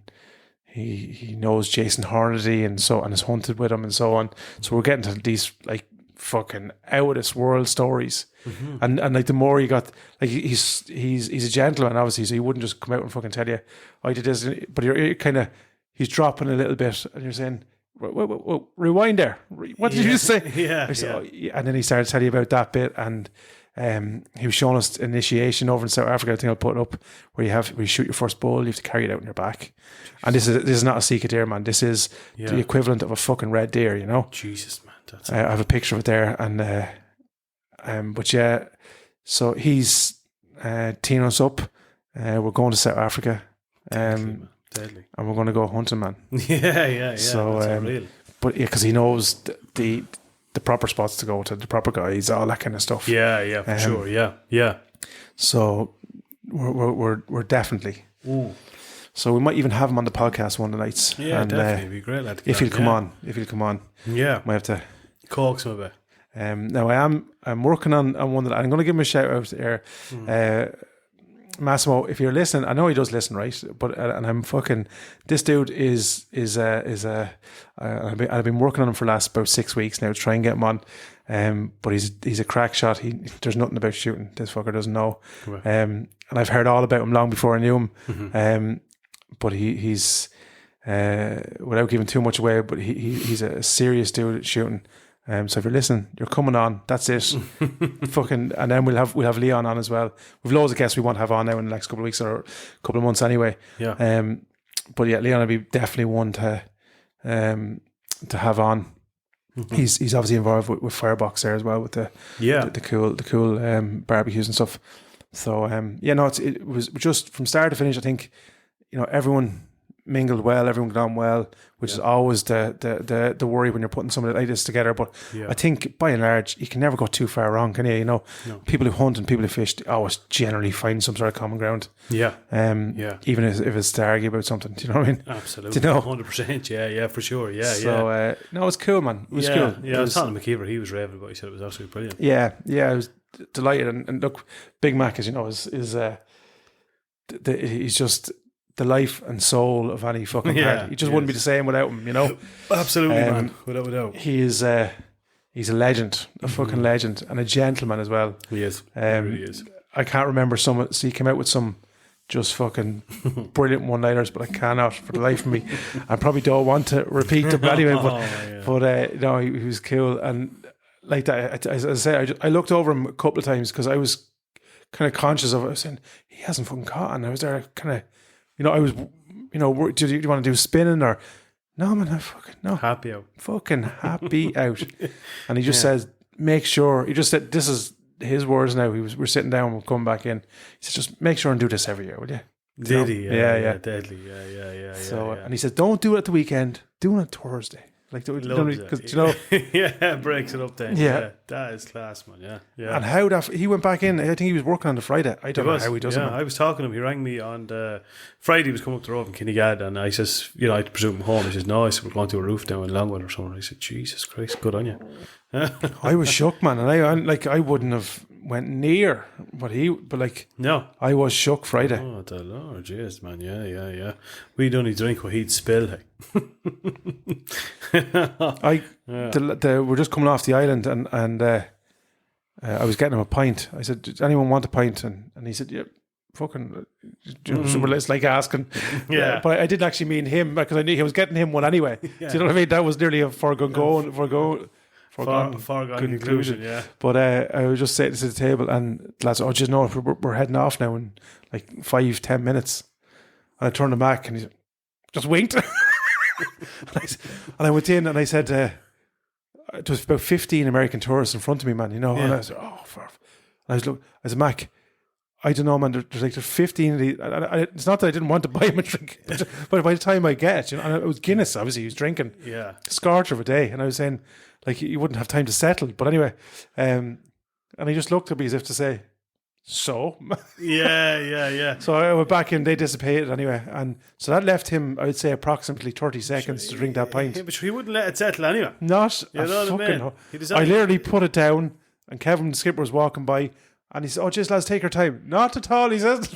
he knows Jason Hornady and has hunted with him and so on. So we're getting to these like fucking out of this world stories, and like the more you got, like he's a gentleman, obviously, so he wouldn't just come out and fucking tell you I did this, but you're kind of, he's dropping a little bit, and you're saying, whoa, rewind there. What did you just say? Yeah. And then he started telling you about that bit, and he was showing us initiation over in South Africa. I think I'll put it up where you shoot your first bull, you have to carry it out on your back. And this is not a Sika deer, man. This is the equivalent of a fucking red deer, you know. Jesus, man. That's I have a picture of it there, and but yeah, so he's teeing us up. We're going to South Africa. Deadly. And we're going to go hunting, man. Yeah. So, that's unreal. but yeah, because he knows the proper spots to go to, the proper guys, all that kind of stuff. Yeah, for sure. Yeah. So we're definitely. Ooh. So we might even have him on the podcast one of the nights. Yeah, and, definitely. It'd be great, lad. If he'll come on. Yeah. Might have to coax him a bit. Now I'm working on one that I'm going to give him a shout out here. Massimo, if you're listening, I know he does listen, right? But and I'm fucking, this dude is I've been working on him for the last about 6 weeks now to try and get him on. But he's a crack shot. There's nothing about shooting. This fucker doesn't know. And I've heard all about him long before I knew him. But he's without giving too much away, but he's a serious dude at shooting. So if you're listening, you're coming on. That's it. Fucking, and then we'll have Leon on as well. We've loads of guests we want to have on now in the next couple of weeks or a couple of months anyway. Yeah. But yeah, Leon will be definitely one to have on. He's obviously involved with Firebox there as well, with the cool barbecues and stuff. So it was just from start to finish. I think, you know, everyone mingled well, everyone got on well, which is always the worry when you're putting something like this together. But I think by and large, you can never go too far wrong, can you? You know, people who hunt and people who fish always generally find some sort of common ground. Yeah. Even if it's to argue about something. Do you know what I mean? Absolutely. Do you know? 100%. Yeah, for sure. Yeah, so, no, it was cool, man. It was cool. Yeah, I was talking to McKeever. He was raving about it. He said it was absolutely brilliant. Yeah, I was delighted. And look, Big Mac, as you know, is he's just the life and soul of any fucking party. He just wouldn't be the same without him, you know? Absolutely, man. Without a doubt. He is he's a legend, a fucking legend, and a gentleman as well. He is. He really is. I can't remember so he came out with some just fucking brilliant one-liners, but I cannot for the life of me. I probably don't want to repeat them anyway, but no, he was cool. And like that, as I say, I looked over him a couple of times because I was kind of conscious of it. I was saying, he hasn't fucking caught, and I was there kind of, I was, do you want to do spinning or, no man, I fucking, no. Happy out. Fucking happy out. And he just says, make sure, he just said, this is his words now. We're sitting down, we'll come back in. He said, just make sure and do this every year, will you? Did he? Yeah. Deadly. Yeah. So, and he said, don't do it at the weekend, do it on Thursday. Like, because yeah, breaks it up then. Yeah, that is class, man. Yeah. And how he went back in. I think he was working on the Friday. I don't know how he does it. Yeah, I was talking to him. He rang me on the Friday. He was coming up the road in Kinnegad, and I says, I presume home. He says, no. I said, we're going to a roof down in Longwood or something. I said, Jesus Christ, good on you. I was shook, man, and I wouldn't have went near no, I was shook Friday. Oh the Lord, jeez, man, yeah. We'd only drink what he'd spill. We're just coming off the island, and I was getting him a pint. I said, does anyone want a pint? And he said, yeah. Fucking, it's like asking. Yeah, but I didn't actually mean him because I knew he was getting him one anyway. Yeah. Do you know what I mean? That was nearly a foregone conclusion. Yeah. But I was just sitting at the table, and the lads, just know we're heading off now in like 5-10 minutes. And I turned him back, and he just winked. and I went in, and I said, it was about 15 American tourists in front of me, man. And I was I said, Mac, I don't know, man. There's 15 of these. It's not that I didn't want to buy him a drink, but by the time I get, and it was Guinness, obviously, he was drinking a scorcher of a day, and I was saying, like, you wouldn't have time to settle. But anyway, and he just looked at me as if to say, so? Yeah. So I went back in, they dissipated anyway, and so that left him, I would say, approximately 30 seconds to drink that pint. Yeah, but he wouldn't let it settle anyway. Not I literally put it down, and Kevin, the skipper, was walking by, and he said, oh, just lads, take your time. Not at all, he says.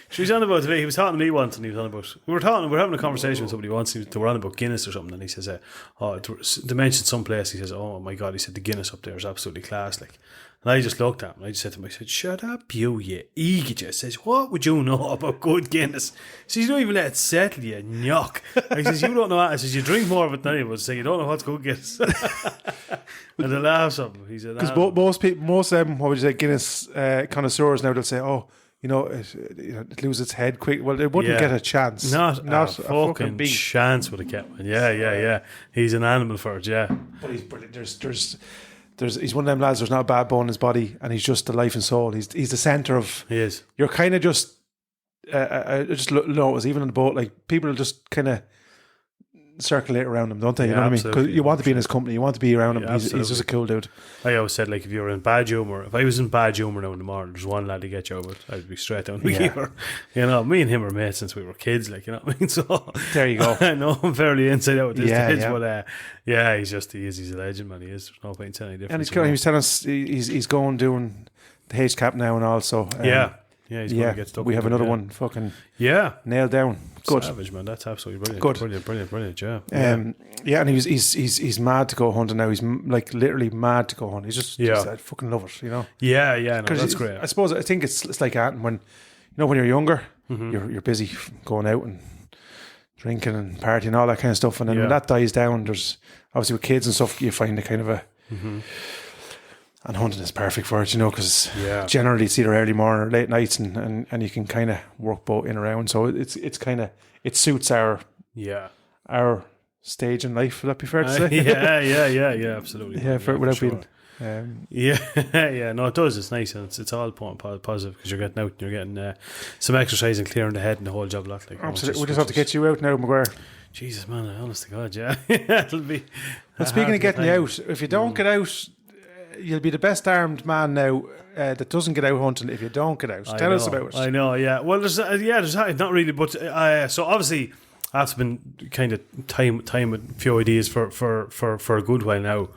She was on about today. He was talking to me once, and he was on about. We were having a conversation with somebody once. They were on about Guinness or something, and he says, they mentioned some place. He says, oh my God, he said the Guinness up there is absolutely class. Like, and I just looked at him. And I just said to him, I said, shut up, you idiot. I says, what would you know about good Guinness? He says, you don't even let it settle, you knock. I says, you don't know that. I says, you drink more of it than anyone. So you don't know what's good Guinness. And they laugh something. He said, because most people, what would you say, Guinness connoisseurs now, they'll say, oh, it loses its head quick. Well, it wouldn't get a chance. Not a fucking chance with a cat. Yeah. He's an animal for it. Yeah, but he's brilliant. He's one of them lads. There's not a bad bone in his body, and he's just the life and soul. He's the center of. He is. You're kind of just. I just notice even on the boat, like people just kind of circulate around him, don't they? You know what I mean? Because you want to be in his company, you want to be around him. He's just a cool dude. I always said, like, if you were in bad humour, if I was in bad humour now in the morning, there's one lad to get you over, I'd be straight down the keeper. Me and him were mates since we were kids, like, you know what I mean? So there you go. I know I'm fairly inside out with this kids, but he's a legend, man. He is. There's no point in telling any difference. And he was telling us he's going doing the HCAP now and also. He's going to get stuck. We have another one fucking nailed down. Good. Savage, man. That's absolutely brilliant. Good. Brilliant. Yeah. And he's mad to go hunting now. He's like literally mad to go hunting. He's just I fucking love it, you know. Yeah. No, that's great. I think it's like that when when you're younger, you're busy going out and drinking and partying and all that kind of stuff, and then when that dies down, there's obviously with kids and stuff, you find a kind of a. And hunting is perfect for it, because generally it's either early morning or late nights, and you can kind of work both in around. So it's kind of, it suits our stage in life. Would that be fair to say? Yeah, absolutely. Without being Yeah, yeah, no, it does. It's nice, and it's all positive because you're getting out and you're getting some exercise and clearing the head and the whole job lot. Like, Absolutely, we just have to get you out now, Maguire. Jesus, man, honest to God, yeah, it'll be. And speaking of getting you out, if you don't get out, you'll be the best armed man now that doesn't get out hunting. If you don't get out, tell us about it. I know, yeah. Well, there's not really, but so obviously. That's been kind of time with a few ideas for a good while now.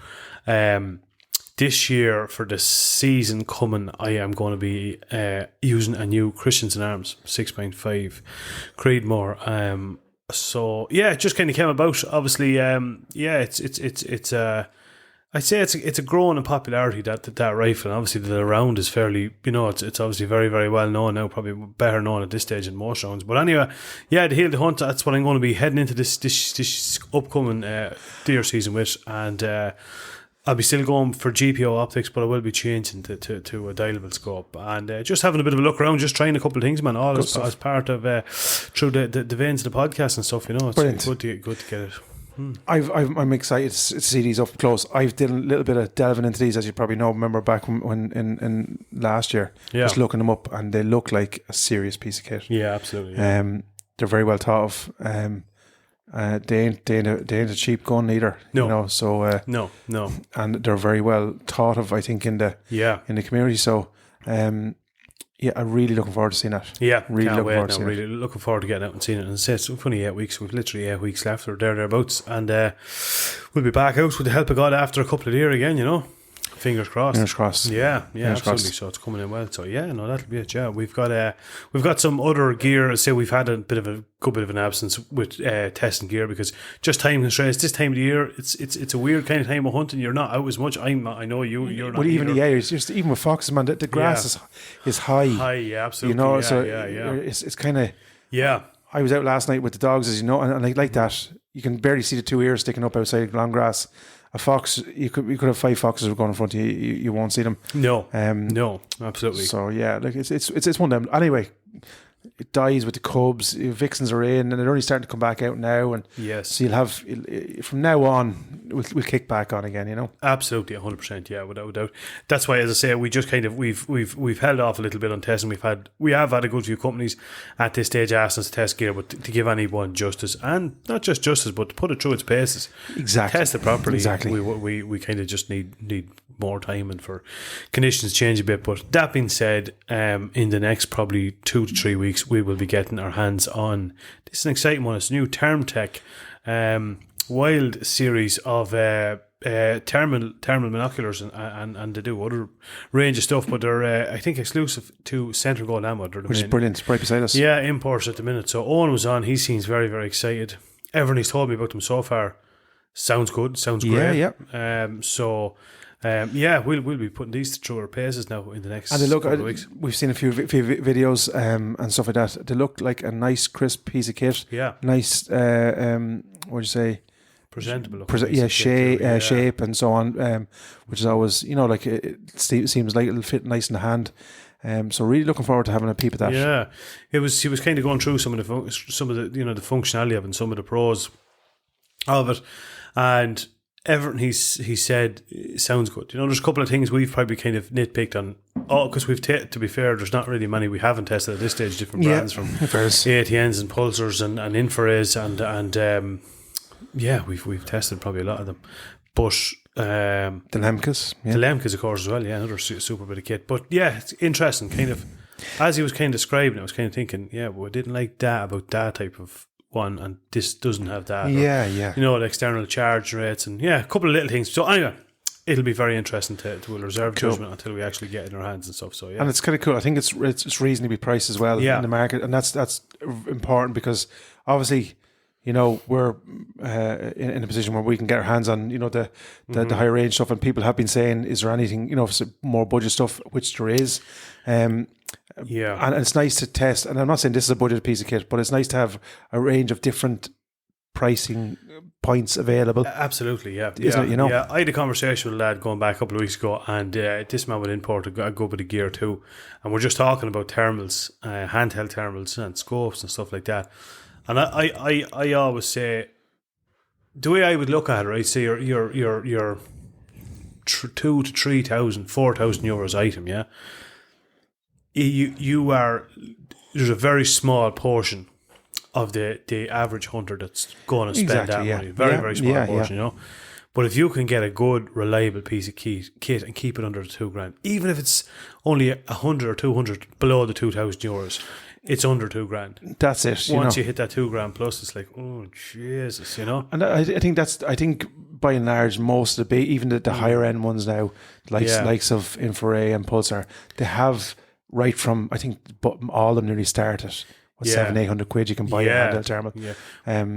This year, for the season coming, I am going to be using a new Christians in Arms 6.5 Creedmoor. So yeah, it just kind of came about. Obviously, it's I'd say it's a growing in popularity, that rifle. And obviously the round is fairly, it's obviously very, very well known now, probably better known at this stage in most rounds. But anyway, yeah, the Hail the Hunt, that's what I'm going to be heading into this upcoming deer season with. And I'll be still going for GPO optics, but I will be changing to a dialable scope. And just having a bit of a look around, just trying a couple of things, man, all as part of through the veins of the podcast and stuff, It's brilliant. Good to get it. I'm excited to see these up close. I've did a little bit of delving into these, as you probably know. Remember back when in last year, just looking them up, and they look like a serious piece of kit. Yeah, absolutely. Yeah. They're very well thought of. They ain't a cheap gun either. No. So no, and they're very well thought of, I think, in the community. So yeah, I'm really looking forward to seeing that. Yeah, really looking forward to seeing really looking forward to getting out and seeing it. And it's only 8 weeks. We've literally 8 weeks left, or thereabouts, and we'll be back out with the help of God after a couple of years again. Fingers crossed. Fingers crossed. Yeah, Fingers absolutely. crossed. So it's coming in well. So yeah, no, that'll be it. Yeah, we've got some other gear. Say we've had a good bit of an absence with testing gear because just time constraints. This time of the year, it's a weird kind of time of hunting. You're not out as much. I know you're not. Well, even just even with foxes, man, the grass is high. High, yeah, absolutely. So yeah. It's kind of I was out last night with the dogs, as you know, and like that, you can barely see the two ears sticking up outside long grass. A fox, you could have 5 foxes going in front of you. You won't see them. No, no, absolutely. So yeah, like it's one of them. Anyway, it dies with the cubs. Vixens are in, and they're only starting to come back out now. And yes, so you'll have from now on, we'll kick back on again. Absolutely, 100%. Yeah, without doubt. That's why, as I say, we just kind of we've held off a little bit on testing. We have had a good few companies at this stage asking us to test gear, but to give anyone justice, and not just justice, but to put it through its paces, exactly, test it properly. Exactly. We kind of just need more time and for conditions to change a bit. But that being said, in the next probably 2 to 3 weeks, we will be getting our hands on. This is an exciting one. It's a new Thermtech Wild series of thermal binoculars, and they do other range of stuff, but they're I think exclusive to Central Gold Ammo, which is brilliant. It's right beside us. Yeah, imports at the minute. So Owen was on. He seems very, very excited. Everything he's told me about them so far sounds good. Sounds great. Yeah. We'll be putting these through our paces now in the next couple of weeks. We've seen a few videos and stuff like that. They look like a nice, crisp piece of kit. Yeah. Nice. What would you say? Presentable. Shape and so on. Which is always, like it seems like it'll fit nice in the hand. So really looking forward to having a peep at that. Yeah, he was kind of going through some of the the functionality of it and some of the pros of it, and everything he said sounds good. There's a couple of things we've probably kind of nitpicked on. Because we've to be fair, there's not really many we haven't tested at this stage. Different brands from ATNs and pulsars and infrareds and we've tested probably a lot of them, but the Lemkes, of course, as well. Yeah, another super bit of kit. But yeah, it's interesting. Kind of as he was kind of describing it, I was kind of thinking, I didn't like that about that type of one, and this doesn't have that. The external charge rates and a couple of little things. So anyway, it'll be very interesting to reserve judgment until we actually get it in our hands and stuff. So and it's kind of cool. I think it's reasonably priced as well in the market, and that's important because obviously, we're in a position where we can get our hands on, the higher range stuff, and people have been saying, is there anything, more budget stuff, which there is. And it's nice to test, and I'm not saying this is a budget piece of kit, but it's nice to have a range of different pricing points available. Absolutely, yeah. Isn't it, Yeah, I had a conversation with a lad going back a couple of weeks ago, and this man would import a good bit of gear too, and we're just talking about thermals, handheld thermals and scopes and stuff like that. And I always say, the way I would look at it, right? Say you're 2 to 3,000, 4,000 euros item, yeah, you are, there's a very small portion of the average hunter that's going to spend that money. Very small portion, you know. But if you can get a good, reliable piece of kit and keep it under the $2,000, even if it's only 100 or 200 below the 2,000 euros, it's under $2,000. That's it. Once you hit that $2,000 plus, it's like, oh Jesus, you know. And I think by and large, most of even the higher end ones now, likes of Infrared and Pulsar, they have right from, I think all of them nearly start at 700-800 quid. You can buy a handheld thermal. Yeah.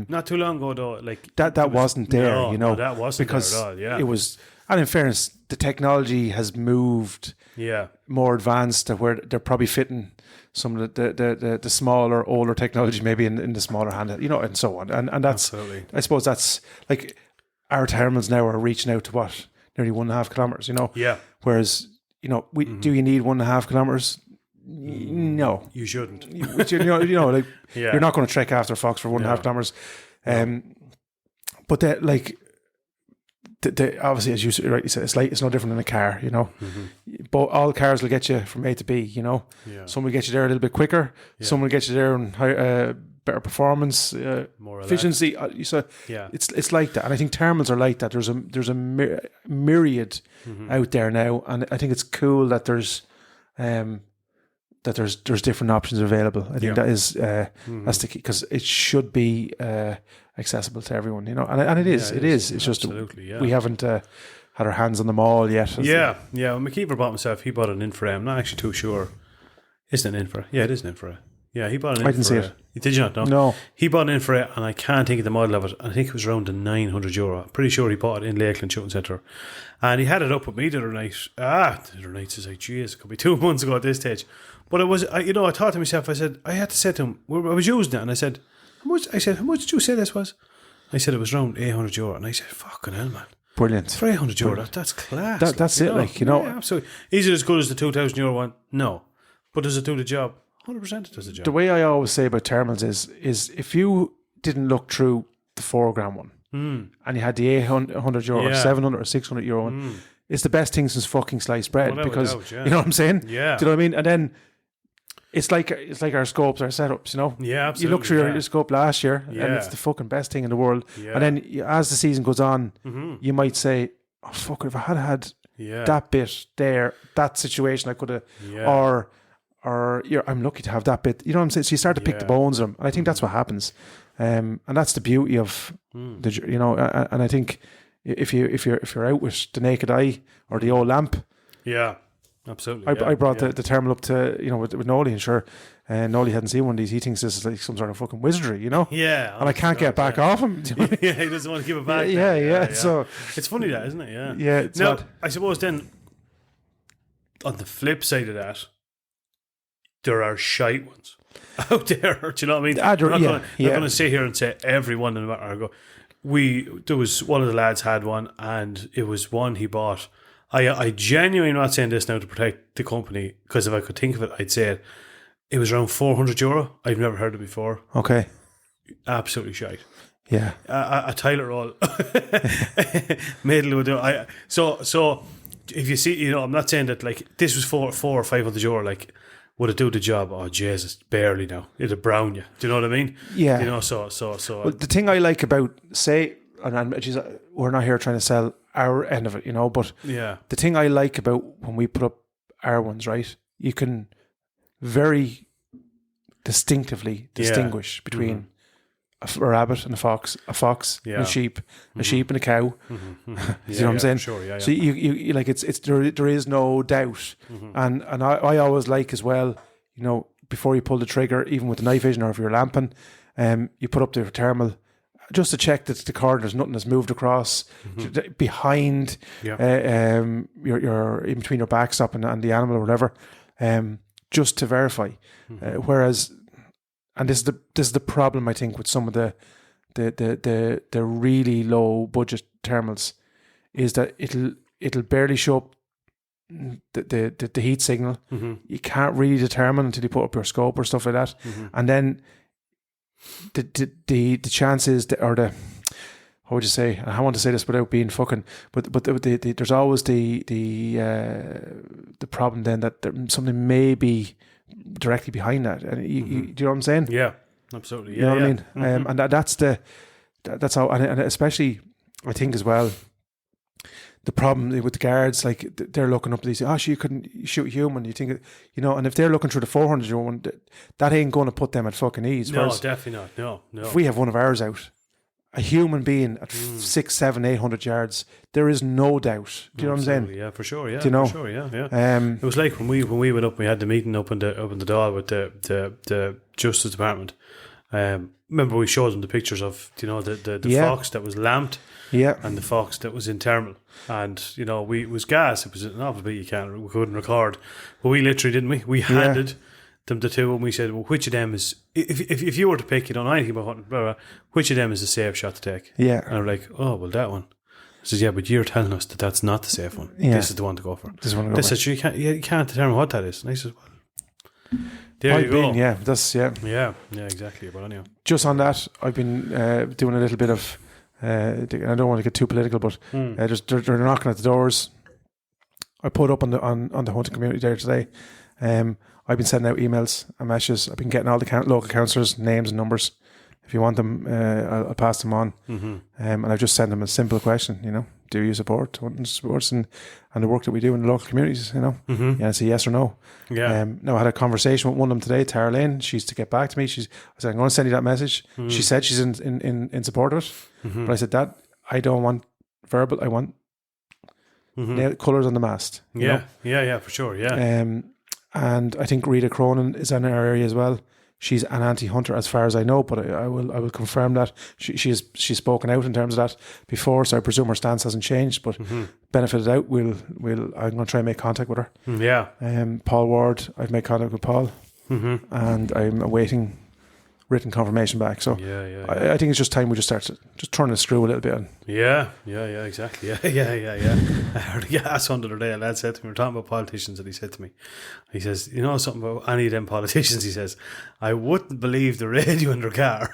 Not too long ago though, like that wasn't there. You know, no, that wasn't because there at all. Yeah, it was. And in fairness, the technology has moved. More advanced to where they're probably fitting some of the smaller, older technology maybe in the smaller handheld, you know, and so on. And that's, absolutely. I suppose that's like our thermals now are reaching out to what, nearly 1.5 kilometers, you know. Yeah. Whereas, you know, do you need 1.5 kilometers? No, you shouldn't. You know, like you're not going to trek after a fox for 1.5 kilometers. But that, like, obviously, as you rightly said, it's no different than a car. You know, but all cars will get you from A to B. You know, some will get you there a little bit quicker. Some will get you there on better performance, more efficiency. So it's like that, and I think thermals are like that. There's a myriad out there now, and I think it's cool that there's different options available. I think that is that's the key, because it should be accessible to everyone, you know, and it is. It is. It's just we haven't had our hands on them all yet. Yeah. When McKeever bought himself, he bought an infrared. I'm not actually too sure. Isn't it an infrared? Yeah, it is an infrared. Yeah, he bought an infrared. I didn't see it. Did you not? No. He bought an infrared, and I can't think of the model of it. I think it was around the €900. I'm pretty sure he bought it in Lakeland Shooting Centre. And he had it up with me the other night. The other night, it's like, geez, it could be 2 months ago at this stage. But it was, I thought to myself, I had to say to him, I was using it, and I said, how much did you say this was? I said it was around €800. And I said, fucking hell, man. Brilliant. For €800, that's class. That's it, like, you know. Yeah, absolutely. Is it as good as the €2,000 one? No. But does it do the job? 100% it does the job. The way I always say about thermals is if you didn't look through the €4 one and you had the €800 or €700 or €600 one, it's the best thing since fucking sliced bread, because you know what I'm saying? Yeah. Do you know what I mean? And then it's like our scopes, our setups, you know? Yeah, absolutely. You look through your scope last year and it's the fucking best thing in the world. Yeah. And then as the season goes on, you might say, oh fuck, if I had that bit there, that situation I could have, or I'm lucky to have that bit. You know what I'm saying? So you start to pick the bones of them, and I think that's what happens, and that's the beauty of the, you know. And I think if you're out with the naked eye or the old lamp, absolutely. I brought the thermal up to, you know, with Nolly, and sure, Nolly hadn't seen one of these. He thinks this is like some sort of fucking wizardry, you know. Yeah, and I can't get back off him. You know? He doesn't want to give it back. Yeah. So it's funny that, isn't it? Yeah. Yeah. Now, I suppose then, on the flip side of that, there are shite ones out there. Do you know what I mean? I'm not going to sit here and say everyone in the matter. There was one of the lads had one, and it was one he bought. I genuinely not saying this now to protect the company, because if I could think of it, I'd say it. It was around €400. I've never heard it before. Okay. Absolutely shite. Yeah. A Tyler roll. Middle would do. So if you see, you know, I'm not saying that like this was €400 or €500. Like, would it do the job? Oh Jesus, barely now. It'd brown you. Do you know what I mean? Yeah. You know, so. Well, the thing I like about, say, and geez, we're not here trying to sell our end of it, you know, but the thing I like about when we put up our ones, right, you can very distinctively distinguish between a rabbit and a fox and a sheep, a sheep and a cow. You know what I'm saying? Sure, yeah. So you like it's there is no doubt, and I always like as well, you know, before you pull the trigger, even with the night vision or if you're lamping, you put up the thermal just to check that the cord, there's nothing that's moved across behind, your in between your backstop and the animal or whatever, just to verify. Whereas, and this is the problem I think with some of the really low budget thermals, is that it'll barely show up the heat signal. You can't really determine until you put up your scope or stuff like that, and then the chances that, or how would you say? I want to say this without being fucking, but there's always the problem then that something may be directly behind that. And do you know what I'm saying? Yeah, absolutely. Yeah, you know what I mean? Mm-hmm. And that's how, and especially I think as well, the problem with the guards, like they're looking up, they say, you couldn't shoot a human. You think, and if they're looking through the 400-yard one, that ain't going to put them at fucking ease. No, Whereas definitely not. No. if we have one of ours out, a human being at 600, 700, 800 yards, there is no doubt. Do you know what I'm saying? Yeah, for sure. Yeah, do you know? For sure. Yeah. It was like when we went up, we had the meeting up in the Dáil with the Justice Department. Remember we showed them the pictures of the fox that was lamped. Yeah. And the fox that was in thermal. And, it was gas. It was obviously we couldn't record. But we literally, didn't we? We handed them the two and we said, well, which of them is, if you were to pick, you don't know anything about hunting, blah, blah, which of them is a safe shot to take? Yeah. And I'm like, oh, well, that one. I says, yeah, but you're telling us that that's not the safe one. Yeah. This is the one to go for. This is the one to go they for. said, you can't determine what that is. And I said, well, there you go. Yeah, that's, yeah. Yeah, exactly. But anyhow. Just on that, I've been doing a little bit of, I don't want to get too political, but they're knocking at the doors. I put up on the hunting community there today. I've been sending out emails and messages. I've been getting all the local councillors' names and numbers. If you want them, I'll pass them on. Mm-hmm. And I've just sent them a simple question. Do you support hunting sports and the work that we do in the local communities? Mm-hmm. Yeah, it's a yes or no. Yeah. Now I had a conversation with one of them today, Tara Lane. She's to get back to me. I said, I'm going to send you that message. Mm-hmm. She said she's in support of it. Mm-hmm. But I said that I don't want verbal. I want colours on the mast. Yeah, for sure. Yeah. And I think Rita Cronin is in our area as well. She's an anti-hunter as far as I know, but I will confirm that she's spoken out in terms of that before, so I presume her stance hasn't changed. But benefit of the doubt, I'm going to try and make contact with her. Yeah. Paul Ward, I've made contact with Paul, and I'm awaiting written confirmation back. So I think it's just time we just start to just turn the screw a little bit. Yeah, exactly. Yeah. I heard a gas on the other day. A lad said to me, we were talking about politicians, and he said to me, he says, something about any of them politicians, he says, I wouldn't believe the radio in their car.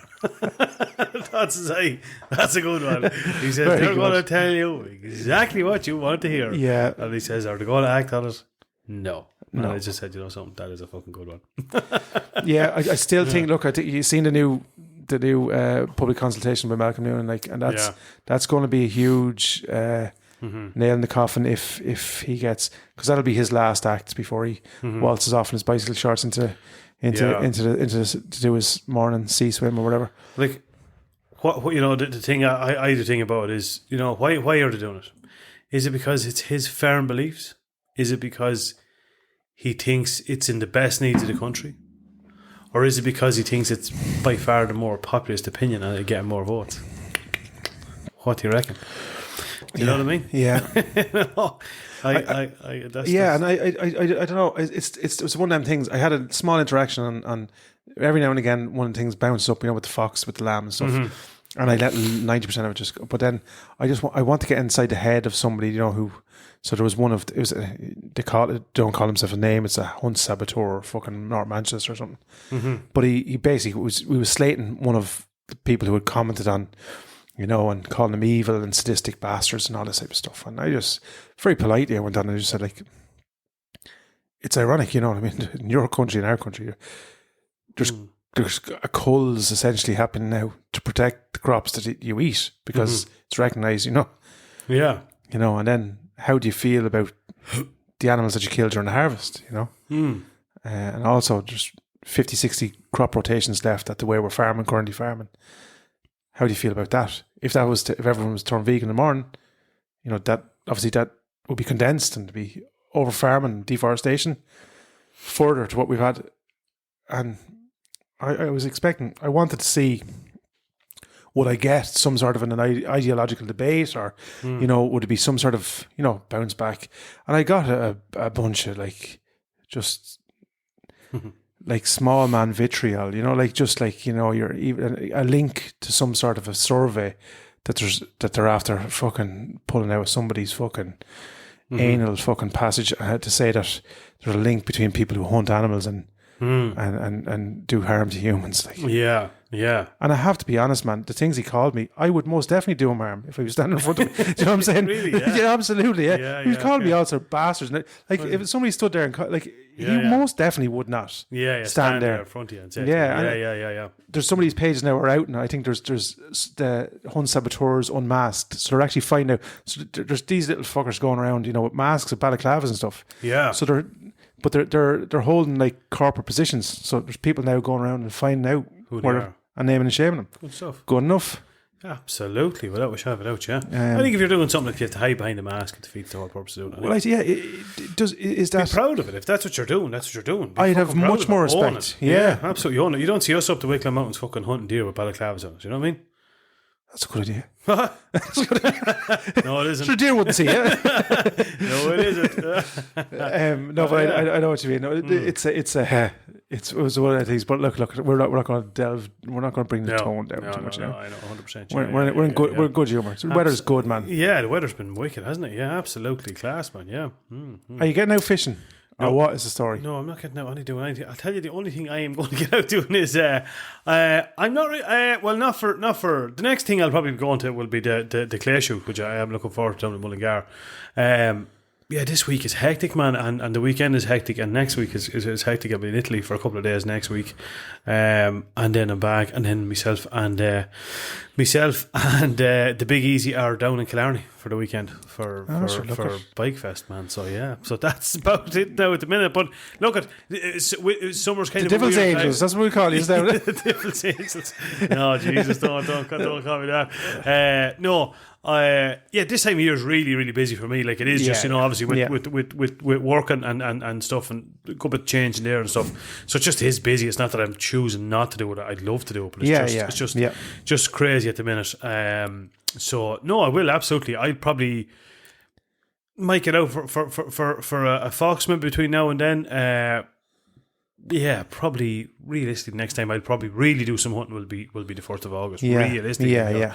That's a good one. He says, they're going to tell you exactly what you want to hear. Yeah. And he says, are they going to act on it? No. And I just said, something, that is a fucking good one. Yeah, I still think, look, I think you've seen the new public consultation by Malcolm Noonan, and that's going to be a huge nail in the coffin if he gets, because that'll be his last act before he waltzes off in his bicycle shorts into to do his morning sea swim or whatever. Like, what the thing I do think about it is, why are they doing it? Is it because it's his firm beliefs? Is it because he thinks it's in the best needs of the country? Or is it because he thinks it's by far the more populist opinion and it'll get more votes? What do you reckon? Do you know what I mean? Yeah. I don't know. It's one of them things. I had a small interaction on every now and again. One of the things bounces up, with the fox, with the lamb and stuff, and I let 90% of it just go. But then I want to get inside the head of somebody, who. So there was one of they don't call himself a name. It's a hunt saboteur, fucking North Manchester or something. Mm-hmm. But he basically was slating one of the people who had commented on, and calling them evil and sadistic bastards and all this type of stuff. And I just very politely I went on and I just said, like, it's ironic, you know what I mean? In your country, in our country, there's a culls essentially happening now to protect the crops that you eat because it's recognised, Yeah. And then how do you feel about the animals that you kill during the harvest, and also just 50, 60 crop rotations left at the way we're currently farming. How do you feel about that? If everyone was turned vegan in the morning, that obviously that would be condensed and to be over farming, deforestation, further to what we've had. And I wanted to see, would I get some sort of an ideological debate or, would it be some sort of, bounce back? And I got a bunch of just like small man vitriol, you're even a link to some sort of a survey that they're after fucking pulling out somebody's fucking anal fucking passage to say that there's a link between people who hunt animals and and do harm to humans. Like, Yeah. and I have to be honest, man. The things he called me, I would most definitely do him harm if he was standing in front of me. Do you know what I'm saying? Really? Yeah. Yeah, absolutely. Yeah, he was calling me all sorts of bastards. And like, if somebody stood there and he most definitely would not. Stand there in front of you and say, yeah. There's some of these pages now are out, and I think there's the Hun saboteurs unmasked. So they're actually finding out. So there's these little fuckers going around, with masks and balaclavas and stuff. Yeah. So they're holding like corporate positions. So there's people now going around and finding out who they are and naming and shaming them. Good stuff. Good enough. Absolutely, without a shadow of a doubt, yeah. I think if you're doing something like you have to hide behind a mask, it defeats the whole purpose of doing it. Well, is that... Be proud of it. If that's what you're doing, that's what you're doing. I'd have much more respect. Yeah, absolutely. Own it. You don't see us up the Wicklow Mountains fucking hunting deer with balaclavas on us, you know what I mean? That's a good idea. No, it isn't. Sure, deer wouldn't see it. No, it isn't. No, but I know what you mean. No, it was one of the things. But look, we're not going to delve. We're not going to bring the tone down too much. No, I know, 100%. We're in good. We're in good humour. The weather's good, man. Yeah, the weather's been wicked, hasn't it? Yeah, absolutely class, man. Yeah. Are you getting out fishing? No. Or what is the story? No, I'm not getting out doing anything. I'll tell you, the only thing I am going to get out doing is I'm not not for the next thing I'll probably be going to will be the clay shoot, which I am looking forward to down in Mullingar. This week is hectic, man, and the weekend is hectic, and next week is hectic. I'll be in Italy for a couple of days next week, and then I'm back, and then myself and the Big Easy are down in Killarney for the weekend for Bike Fest, man. So that's about it now at the minute. But look at summer's kind the of Devil's Angels. That's what we call you, isn't it? The Devil's Angels. No, Jesus, don't call me that. No. This time of year is really, really busy for me. Like it is just, obviously with work and stuff, and a couple of change in there and stuff. So it just is busy. It's not that I'm choosing not to do it. I'd love to do it, but it's just crazy at the minute. So no, I will absolutely. I'll probably might get out for a fox maybe between now and then. Probably realistically next time I'll probably really do some hunting will be the 1st of August. Realistically,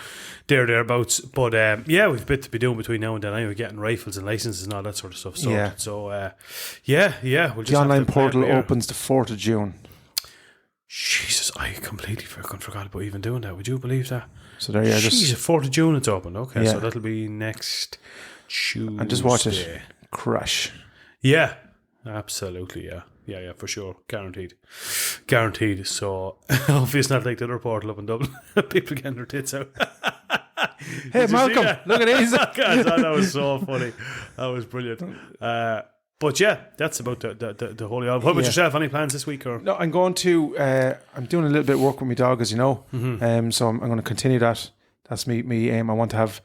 thereabouts. But we've a bit to be doing between now and then. Anyway, getting rifles and licenses and all that sort of stuff. We'll just the online portal opens the 4th of June. Jesus, I completely forgot about even doing that. Would you believe that? So there you are. Jesus, 4th of June it's open. Okay, so that'll be next Tuesday. And just watch it crash. Yeah, absolutely. Yeah, for sure. Guaranteed. So, hopefully it's not like the other portal up in Dublin. People getting their tits out. Hey, Malcolm, look at these. That was so funny. That was brilliant. But that's about the holy hour. What about yourself? Any plans this week? Or? No, I'm going to, I'm doing a little bit of work with my dog, as you know. Mm-hmm. So I'm going to continue that. That's me aim. I want to have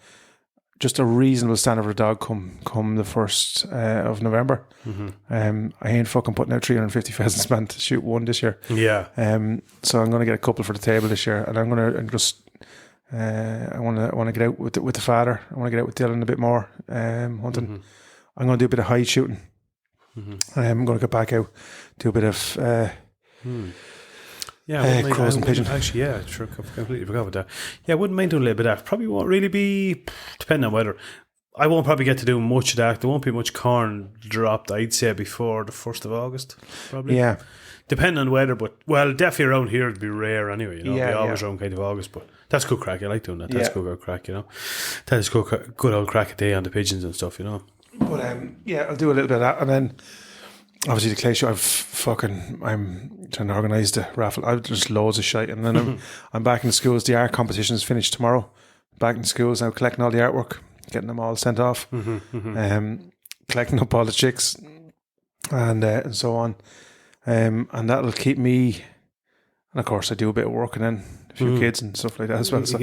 just a reasonable standard for a dog come the 1st of November. Mm-hmm. I ain't fucking putting out 350 pheasants, man, to shoot one this year. Yeah. So I'm going to get a couple for the table this year, and I'm going to just I want to get out with the father. I want to get out with Dylan a bit more hunting. Mm-hmm. I'm going to do a bit of hide shooting. Mm-hmm. I'm going to get back out, do a bit of crows and pigeons. Actually, sure, completely forgot about that. Yeah, I wouldn't mind doing a little bit of that. Probably won't really be, depending on weather. I won't probably get to do much of that. There won't be much corn dropped, I'd say, before the 1st of August, probably. Yeah. Depending on weather, but, definitely around here it'd be rare anyway, it'd be always around kind of August, but that's good crack. I like doing that. That's good old crack, That is good old crack a day on the pigeons and stuff, But, I'll do a little bit of that, and then obviously the clay show, I'm trying to organise the raffle. I've just loads of shite, and then I'm back in the schools. The art competition is finished tomorrow. Back in the schools now, collecting all the artwork, getting them all sent off, collecting up all the chicks, and so on, and that'll keep me. And of course, I do a bit of work, and then a few kids and stuff like that as well. So,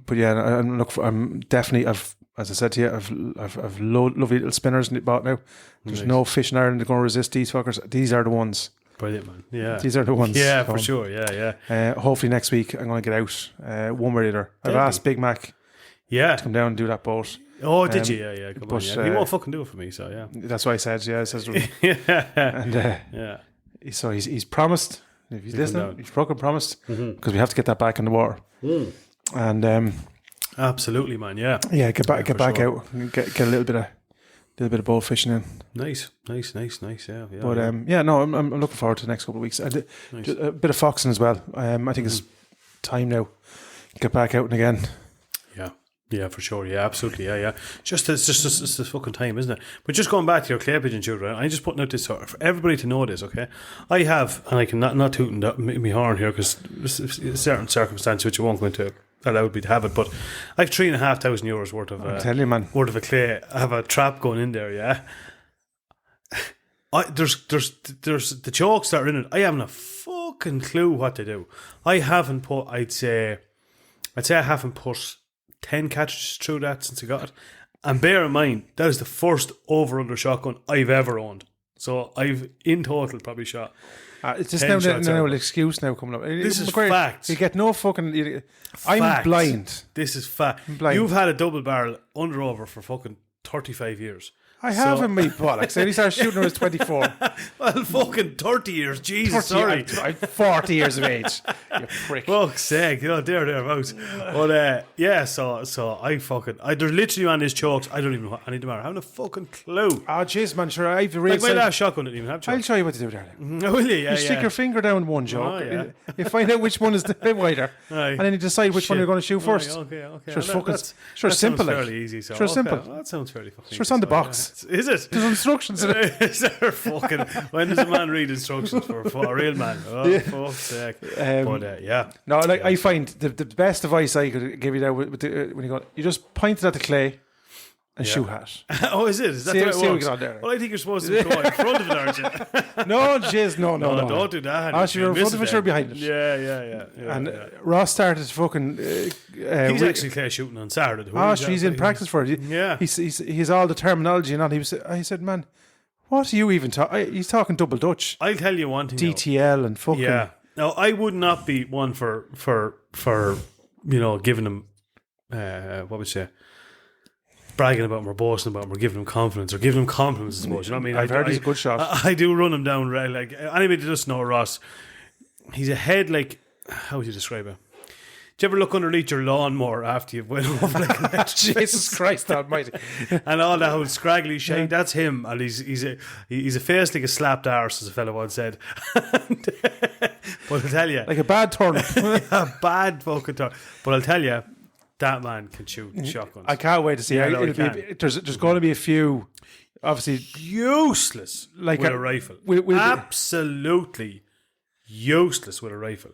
But I'm definitely. As I said to you, I've lovely little spinners bought now. There's no fish in Ireland that are going to resist these fuckers. These are the ones. Brilliant, man. Yeah. These are the ones. Yeah, for sure. Yeah. Hopefully next week I'm going to get out one way or the other. I've asked Big Mac to come down and do that boat. Oh, did you? Yeah. Come on, he won't fucking do it for me, so yeah. That's what I said, He says, and so he's promised. If he's listening, he's fucking promised, because we have to get that back in the water. And... absolutely, man. Yeah, get back sure. out and get a little bit of Did a bit of boat fishing in. Nice. Yeah. But I'm looking forward to the next couple of weeks. I did, Nice. a bit of foxing as well. I think it's time now. Get back out and again. Yeah, for sure. Yeah, absolutely. Yeah. It's the fucking time, isn't it? But just going back to your clay pigeon shoot, right? I'm just putting out this for everybody to know this, okay? I have, and I can not tooting my horn here because there's a certain circumstance which I won't go into allowed me to have it, but I've €3,500 worth of. I'm telling you, man. Worth of a clay. I have a trap going in there. Yeah. There's the chokes that are in it. I haven't a fucking clue what to do. I haven't put. I'd say I haven't put 10 catches through that since I got it. And bear in mind, that is the first over-under shotgun I've ever owned. So I've, in total, probably shot. It's just 10 now shots an out. excuse now coming up. This is McQuarrie, facts. You get no fucking... I'm Facts. blind. This is fact. blind. You've had a double barrel under over for fucking 35 years. I have in my Pollock. I only started shooting when I was 24. Well, fucking 30 years. Jesus, sorry. I'm 40 years of age. You prick. Fuck's sake, thereabouts. But so there's literally on these chokes, I don't even know what any of them are. I haven't a fucking clue. Oh, jeez, man. Sure, I've real Like my last shotgun didn't even have I'll chokes. show you what to do, darling. Will you? Yeah, You stick your finger down one joke. Oh, yeah. You find out which one is the bit wider. Aye. And then you decide which one Shit. you're going to shoot first. Right, okay. Sure, it's fucking... That's- Sure, that simple. sounds Like. fairly easy. So, Sure, okay. simple. Well, that sounds fairly fucking Sure, it's easy, on the so, box. yeah. Is it? There's instructions in it. Is there fucking... When does a man read instructions for a real man? Oh, fuck's sake. Yeah. No, like I find the best advice I could give you there with when you go, you just point it at the clay and shoot at it. Oh, is it? Is that See- the way it see what we works? got on there. Well, I think you're supposed to go in front of it, aren't you? No, jizz, no. Don't do that. Oh, so you're in front of it, you're behind it. Yeah. And Ross started fucking. He's actually clay shooting on Saturday. He's in practice for it. Yeah. He's all the terminology and all. I said, man, what are you even talking? He's talking double Dutch, I'll tell you one thing. though. DTL, and fucking. Yeah. Now, I would not be one for giving him, what would you say, bragging about him or boasting about him or giving him confidence or giving him compliments, I suppose. You know what I mean? I've heard he's a good shot. I do run him down. Right? Like anybody that doesn't know Ross, he's a head like, how would you describe it? Do you ever look underneath your lawnmower after you've went over like Jesus Christ Almighty! and all that whole scraggly shade? That's him, and he's a face like a slapped arse, as a fellow once said. But I'll tell you, Like a bad turnip. a bad fucking talk. But I'll tell you, that man can shoot shotguns. I can't wait to see. Yeah, how no, he it'll be, there's going to be a few, obviously, useless like with a rifle. with- Absolutely useless with a rifle.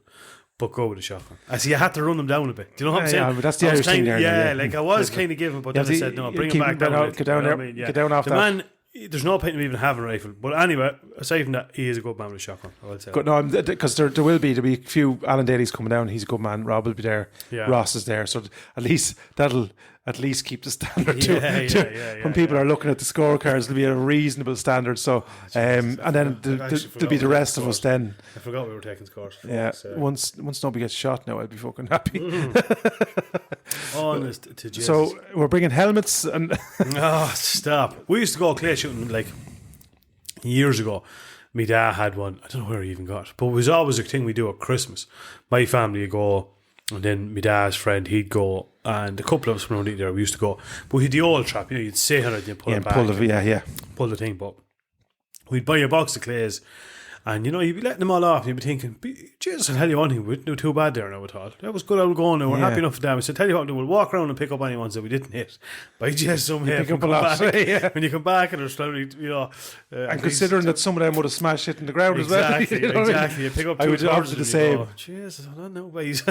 But go with a shotgun. I see. You had to run them down a bit. Do you know what I'm saying? Yeah, but that's the I was Irish thing kinda- there, Yeah, yeah. like I was kind of giving, but then I said no. Bring him keep back him down. down, a bit, get down you know there, what I mean? Yeah. get down off the that. man. There's no point in him even having a rifle. But anyway, aside from that, he is a good man with a shotgun. I will say. But no, because there'll be a few. Alan Daly's coming down. He's a good man. Rob will be there. Yeah. Ross is there. So at least that'll at least keep the standard. Yeah, when people are looking at the scorecards, it'll be a reasonable standard. So and then there'll be the rest of us. Then I forgot we were taking scores. yeah, once nobody gets shot now, I'll be fucking happy. Honest to Jesus. So we're bringing helmets and Oh, stop. We used to go clay shooting like years ago. My dad had one. I don't know where he even got it, but it was always a thing we do at Christmas. My family would go, and then my dad's friend, he'd go, and a couple of us from around there, we used to go. But we had the old trap, you'd sit on it, you'd pull it back, pull pull the thing, but we'd buy a box of clays. And you'd be letting them all off, and you'd be thinking, Jesus, I'll tell you one thing, we didn't do too bad there now at all. That was good old going now, we're happy enough for them. So tell you what, we'll walk around and pick up any ones that we didn't hit. By just some hit. pick up a lot. Yeah. When you come back and there's probably, and considering that some of them would have smashed it in the ground exactly, as well. You know what I mean? exactly. You pick up I two would obviously the same. Jesus, I don't know, boys.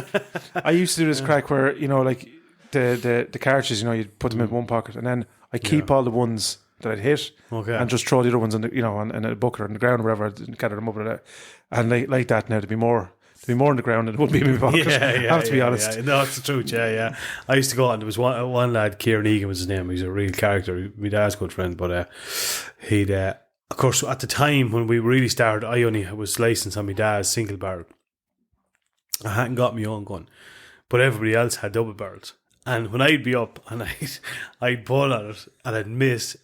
I used to do this crack where like the cartridges, you'd put them in one pocket, and then I keep all the ones that I'd hit, and just throw the other ones in the in a bucket or on the ground or wherever, and gather them up with it. And like that now, to be more on the ground than it would be in my pocket. I have to be honest. Yeah. No, that's the truth. Yeah. I used to go out, and there was one lad, Kieran Egan was his name. He's a real character. My dad's good friend, but he'd of course at the time when we really started, I only was licensed on my dad's single barrel. I hadn't got my own gun, but everybody else had double barrels. And when I'd be up and I'd pull on it and I'd miss,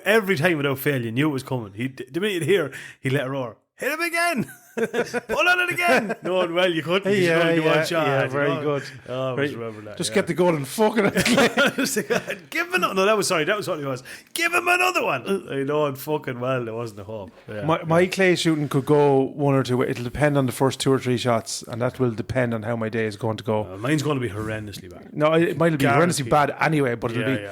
every time without fail, you knew it was coming. The minute you'd hear, he'd let it roar. hit him again. Pull on it again. No, well, you couldn't. You Yeah, only do one yeah, shot. yeah, you very know? good. Oh, I Right. must remember that. Just yeah. get the goal and fucking it. Give him another. No, that was what it was. Give him another one. I know, and fucking well, there wasn't a hope. Yeah. My clay shooting could go one or two. It'll depend on the first 2 or 3 shots, and that will depend on how my day is going to go. Mine's going to be horrendously bad. No, it might be Guaranteed. horrendously bad anyway, but it'll be.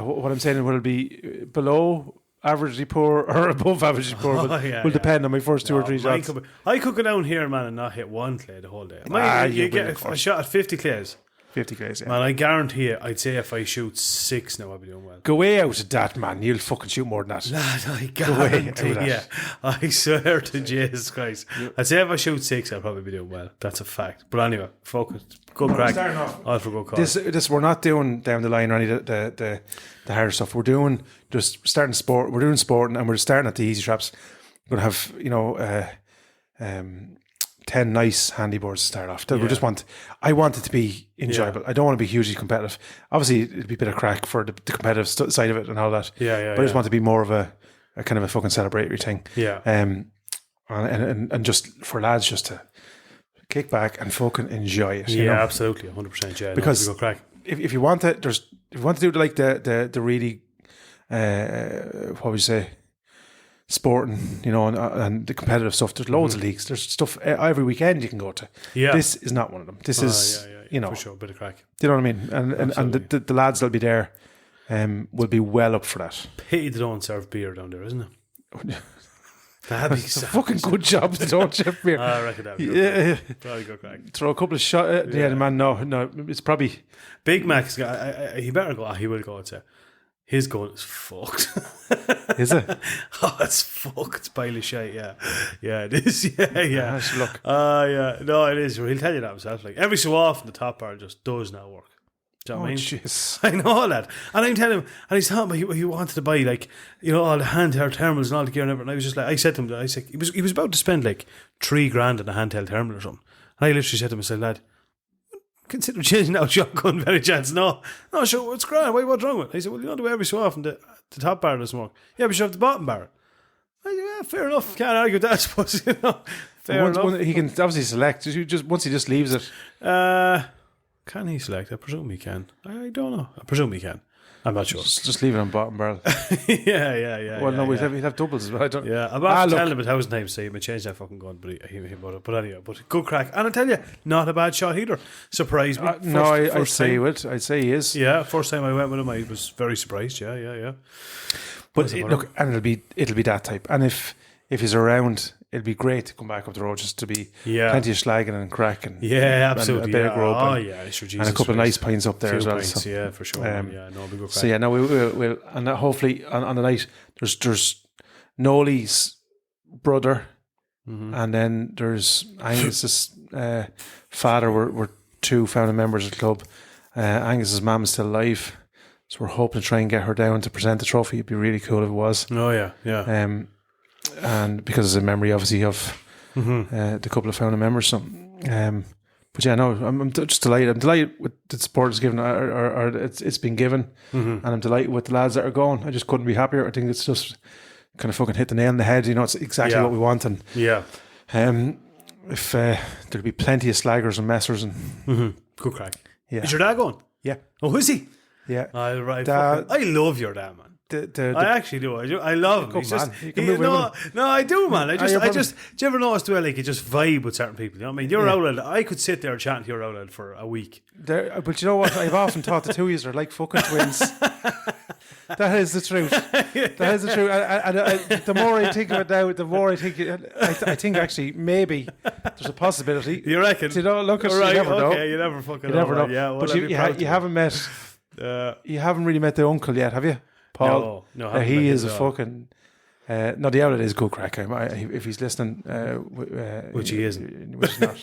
What I'm saying, will it be below averagely poor or above averagely poor? Will depend on my first 2 or 3 shots. I could go down here, man, and not hit one clay the whole day. You You will, get of course. a shot at 50 clays. 50 clays, yeah. Man, I guarantee it. I'd say if I shoot 6 now, I'll be doing well. Go way out of that, man. You'll fucking shoot more than that. Lad, I away guarantee out of yeah. I swear to Jesus Christ. I'd say if I shoot 6, I'll probably be doing well. That's a fact. But anyway, focus. Good crack. Starting off. All for good call. This we're not doing down the line or any of the hard stuff. We're doing just starting sport. We're doing sport, and we're starting at the easy traps. We're gonna have 10 nice handy boards to start off. We just I want it to be enjoyable. I don't want to be hugely competitive. Obviously, it'll be a bit of crack for the competitive side of it and all that. But I just want it to be more of a kind of a fucking celebratory thing. Yeah. And just for lads just to kick back and fucking enjoy it. You know? Absolutely, 100%. Yeah, Because good crack. if you want it, if you want to do like the really what would you say, sporting, and the competitive stuff. There's loads of leagues. There's stuff every weekend you can go to. Yeah. This is not one of them. This is for sure, bit of crack. Do you know what I mean? And the lads that'll be there will be well up for that. Pity they don't serve beer down there, isn't it? That'd be It's a fucking good job they don't chip beer. I reckon that'd be Yeah. probably good crack. Throw a couple of shots. Yeah, the man. No, it's probably. Big Mac's got. He better go. He will go. I'd say. His gun is fucked. Is it? Oh, it's fucked. It's pile of shit. Yeah, it is. Yeah. Look. Yeah. No, it is. He'll tell you that himself. Like every so often, the top bar just does not work. Do you know what I mean? Jeez. I know that. And I'm telling him, and he's talking about he wanted to buy all the handheld thermals and all the gear and everything. And I was just like, I said to him, he was about to spend like $3,000 on a handheld thermal or something. And I literally said to him, I said, lad, consider changing out shotgun very chance. No, sure, it's grand. What's wrong with it? He said, well, you don't do it every so often. The top bar doesn't work. Yeah, but you have the bottom bar. I said, yeah, fair enough. Can't argue with that, I suppose. Fair enough. He can obviously select. Once he just leaves it. Can he select? I presume he can. I don't know. I presume he can. I'm not sure. Just leave it on bottom barrel. yeah. Well, no, we'd we'd have doubles as well. I don't. Yeah, I'm about to tell him 1,000 times, say he may change that fucking gun, but he bought it. But anyway, good crack. And I tell you, not a bad shot either. Surprised me. I'd say he would. I'd say he is. Yeah, first time I went with him, I was very surprised. Yeah. But look, and it'll be that type. And if he's around, it'll be great to come back up the road just to be plenty of slagging and crack and absolutely, and a bit of grub and a couple of nice pints up there as well. Pints, so, for sure. It'll be good crack. So we'll and hopefully on the night there's Nolly's brother, and then there's Angus's father. We're 2 founding members of the club. Angus's mum is still alive, so we're hoping to try and get her down to present the trophy. It'd be really cool if it was. Oh yeah. And because it's a memory, obviously, of the couple of founding members. So, but yeah, no, I'm just delighted. I'm delighted with the support it's given, or it's been given, and I'm delighted with the lads that are going. I just couldn't be happier. I think it's just kind of fucking hit the nail on the head. It's exactly what we want. And if there'll be plenty of slaggers and messers and good crack. Yeah. Is your dad going? Yeah. Oh, is he? Yeah. All right. Dad, I love your dad, man. I actually do. I love him. He's just, no, I do, man. I just. Do you ever notice the way like you just vibe with certain people? You know what I mean? Your outlet. I could sit there chatting to your outlet for a week. But you know what? I've often thought the two of you are like fucking twins. That is the truth. That is the truth. And the more I think of it now, the more I think. I think actually maybe there's a possibility. You reckon? You know, look at right, you never know. Okay, you never fucking know. Never know. Yeah, well, but you haven't met. You haven't really met the uncle yet, have you? Paul. No. He is a fucking. No, the outlet is good crack. If he's listening, which he isn't, which is not.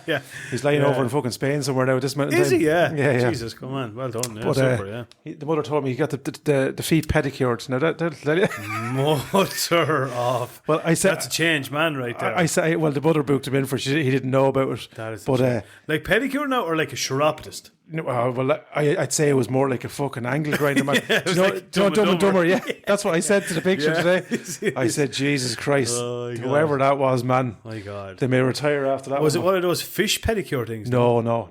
Yeah, he's lying over in fucking Spain somewhere now. This is he? Yeah. Jesus, come on, well done. Yeah, but, super. The mother told me he got the feet pedicured. Now that'll tell you. Mother of. Well, I said that's a change, man, right there. I say, well, the mother booked him in for. He didn't know about it. That is, but like pedicure now, or like a chiropodist. Well, I'd say it was more like a fucking angle grinder, man. Yeah, Do you know, like Dumb and Dumber? Yeah, Yeah. that's what I said to the picture Yeah. today. I said, Jesus Christ, Oh, my God. whoever that was, man, My God. they may retire after that. Was it one. one of those fish pedicure things? No. No.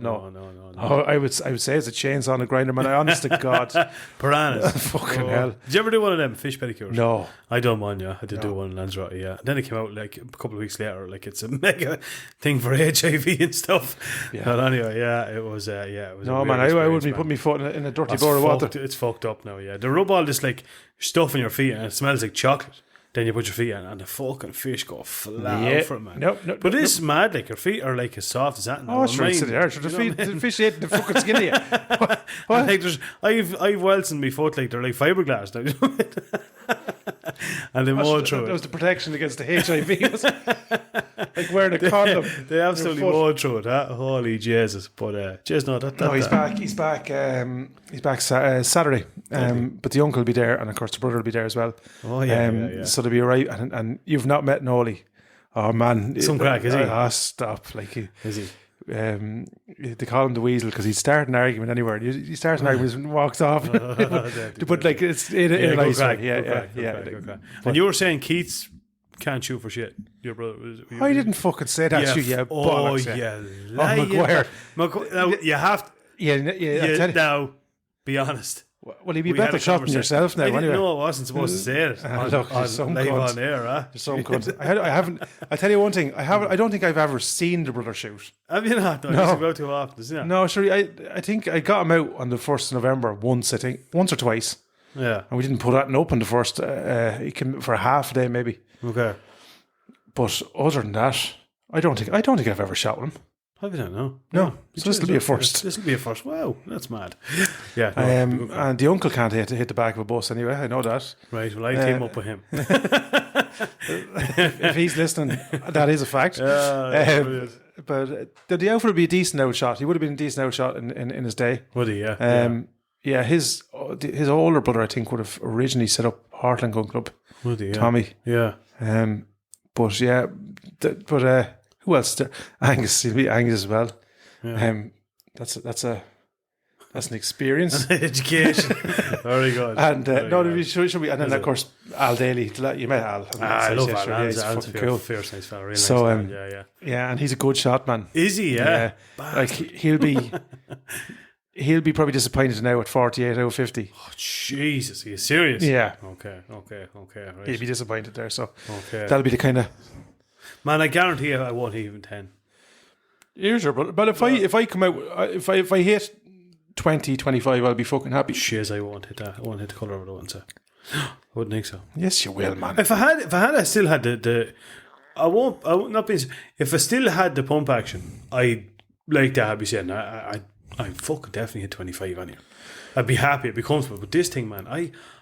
Oh, I would say it's a chainsaw on a grinder, man. I honest to God. Piranhas. Fucking hell. Did you ever do one of them fish pedicures? No. I done one, yeah. I did do one in Lanzarote, yeah. Then it came out like a couple of weeks later, like it's a mega thing for HIV and stuff. Yeah. But anyway, yeah, it was. It was. No, a man, weird I wouldn't experience, be man. putting my foot in a dirty It's bowl of water. fucked- It's fucked up now, yeah. They rub all this like stuff in your feet and it smells like chocolate. Then you put your feet in and the fucking fish go flat Yeah. out for it, man. Nope, But it's mad, like your feet are like as soft as that. now. Oh, sure, Mine- it's there. Sure, you know what I mean? the fish ate the fucking skin of you. What? And like there's, I've welts in my foot, like they're like fiberglass now. You know what I mean? And they mold through That it. was the protection against the HIV. wasn't it? Like wearing a condom. They absolutely Your foot. mold through it. Huh? Holy Jesus! But Jesus, no, that. No, he's back. He's back. He's back Saturday. But the uncle will be there, and of course the brother will be there as well. Oh yeah. So they'll be alright. And you've not met Nolly. Oh man, Some crack, is he? Ah, stop! Like Is he? they call him the weasel because he'd start an argument anywhere. He starts an argument and walks off. But like it's in a Good nice crack, way. Yeah, good crack, good yeah. crack, good crack. And you were saying Keats can't shoot for shit. Your brother. I didn't fucking say that. Yeah. You, yeah, Oh bollocks, yeah. Oh, Lie, Maguire. Now, you have to. Yeah. I tell you. Now, be honest. Well, he'd be We had better a shot than conversation. yourself now. I didn't Anyway. know I wasn't supposed to say it. Look, there's some live cunt. on air, huh? Some cunt. I haven't. I tell you one thing. I don't think I've ever seen the brother shoot. Have you not? No, No. you go too often, isn't it? No, sure. I think I got him out on the 1st of November once. I think once or twice, Yeah. and we didn't put that up on the first. He came for a half a day maybe. Okay. But other than that, I don't think I've ever shot him. Have you not? No. No. So this will be a first. This will be a first. Wow, that's mad. Yeah. No, And the uncle can't hit the back of a bus anyway. I know that. right. Well, I team up with him. If he's listening, that is a fact. Brilliant. But the outfit would be a decent outshot. He would have been a decent outshot in his day. Would he? Yeah. Yeah, his older brother, I think, would have originally set up Heartland Gun Club. Would he? Yeah. Tommy. Yeah. But yeah, who else? There? Angus. He'll be Angus as well. Yeah. That's an experience. Education. Very good. And Very no, good. should be. And then of course Al Daly. You met Al. I love Al. Yeah, he's Al's fucking cool. fierce, nice fella. Really So, nice man. Yeah. Yeah, and he's a good shot, man. Is he? Yeah. Like he'll be probably disappointed now at 48 out of 50. Oh, Jesus, are you serious? Yeah, Okay. Right. he'll be disappointed there. So Okay. that'll be the kind of Man, I guarantee you I won't even 10. usual. But if I come out, if I hit 20, 25, I'll be fucking happy. Shiz, I won't hit that. I won't hit the colour of it once. I wouldn't think so. Yes, you will, man. If I still had the I won't not be. If I still had the pump action, I'd like that. I'd be saying I fucking definitely hit 25 on you. I'd be happy. I'd be comfortable. But this thing, man,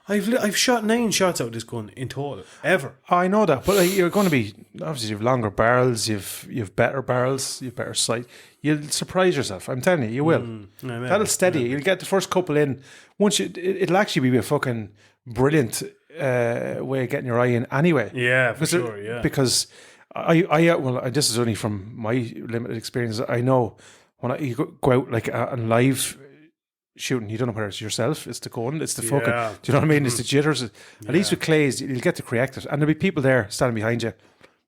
I've shot 9 shots out of this gun in total ever. I know that, but you're going to be obviously you've longer barrels, you've better barrels, you've better sight. You'll surprise yourself. I'm telling you will. That'll steady you. You'll get the first couple in. Once it'll actually be a fucking brilliant way of getting your eye in anyway. Yeah, for sure. Yeah, Because this is only from my limited experience. I know when you go out like on live shooting, you don't know whether it's yourself, it's the gun, it's the fucking. Yeah. Do you know what I mean? It's the jitters. At least with clays, you'll get to correct it, and there'll be people there standing behind you,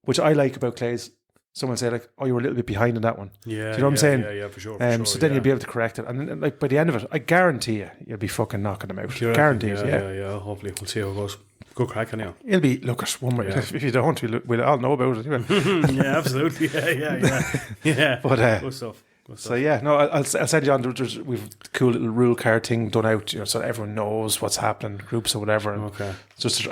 which I like about clays. Someone say like, "Oh, you were a little bit behind on that one." Yeah, do you know what I'm saying? Yeah, for sure. So then you'll be able to correct it, and then, like by the end of it, I guarantee you'll be fucking knocking them out. Guarantee it. Yeah. Hopefully, we'll see how it goes. Good crack, anyhow. It'll be look at one way. If you don't, we'll all know about it anyway. Yeah, absolutely. Yeah. But good stuff. so yeah, no, I'll send you on. We've a cool little rule card thing done out, so that everyone knows what's happening, groups or whatever. And Okay.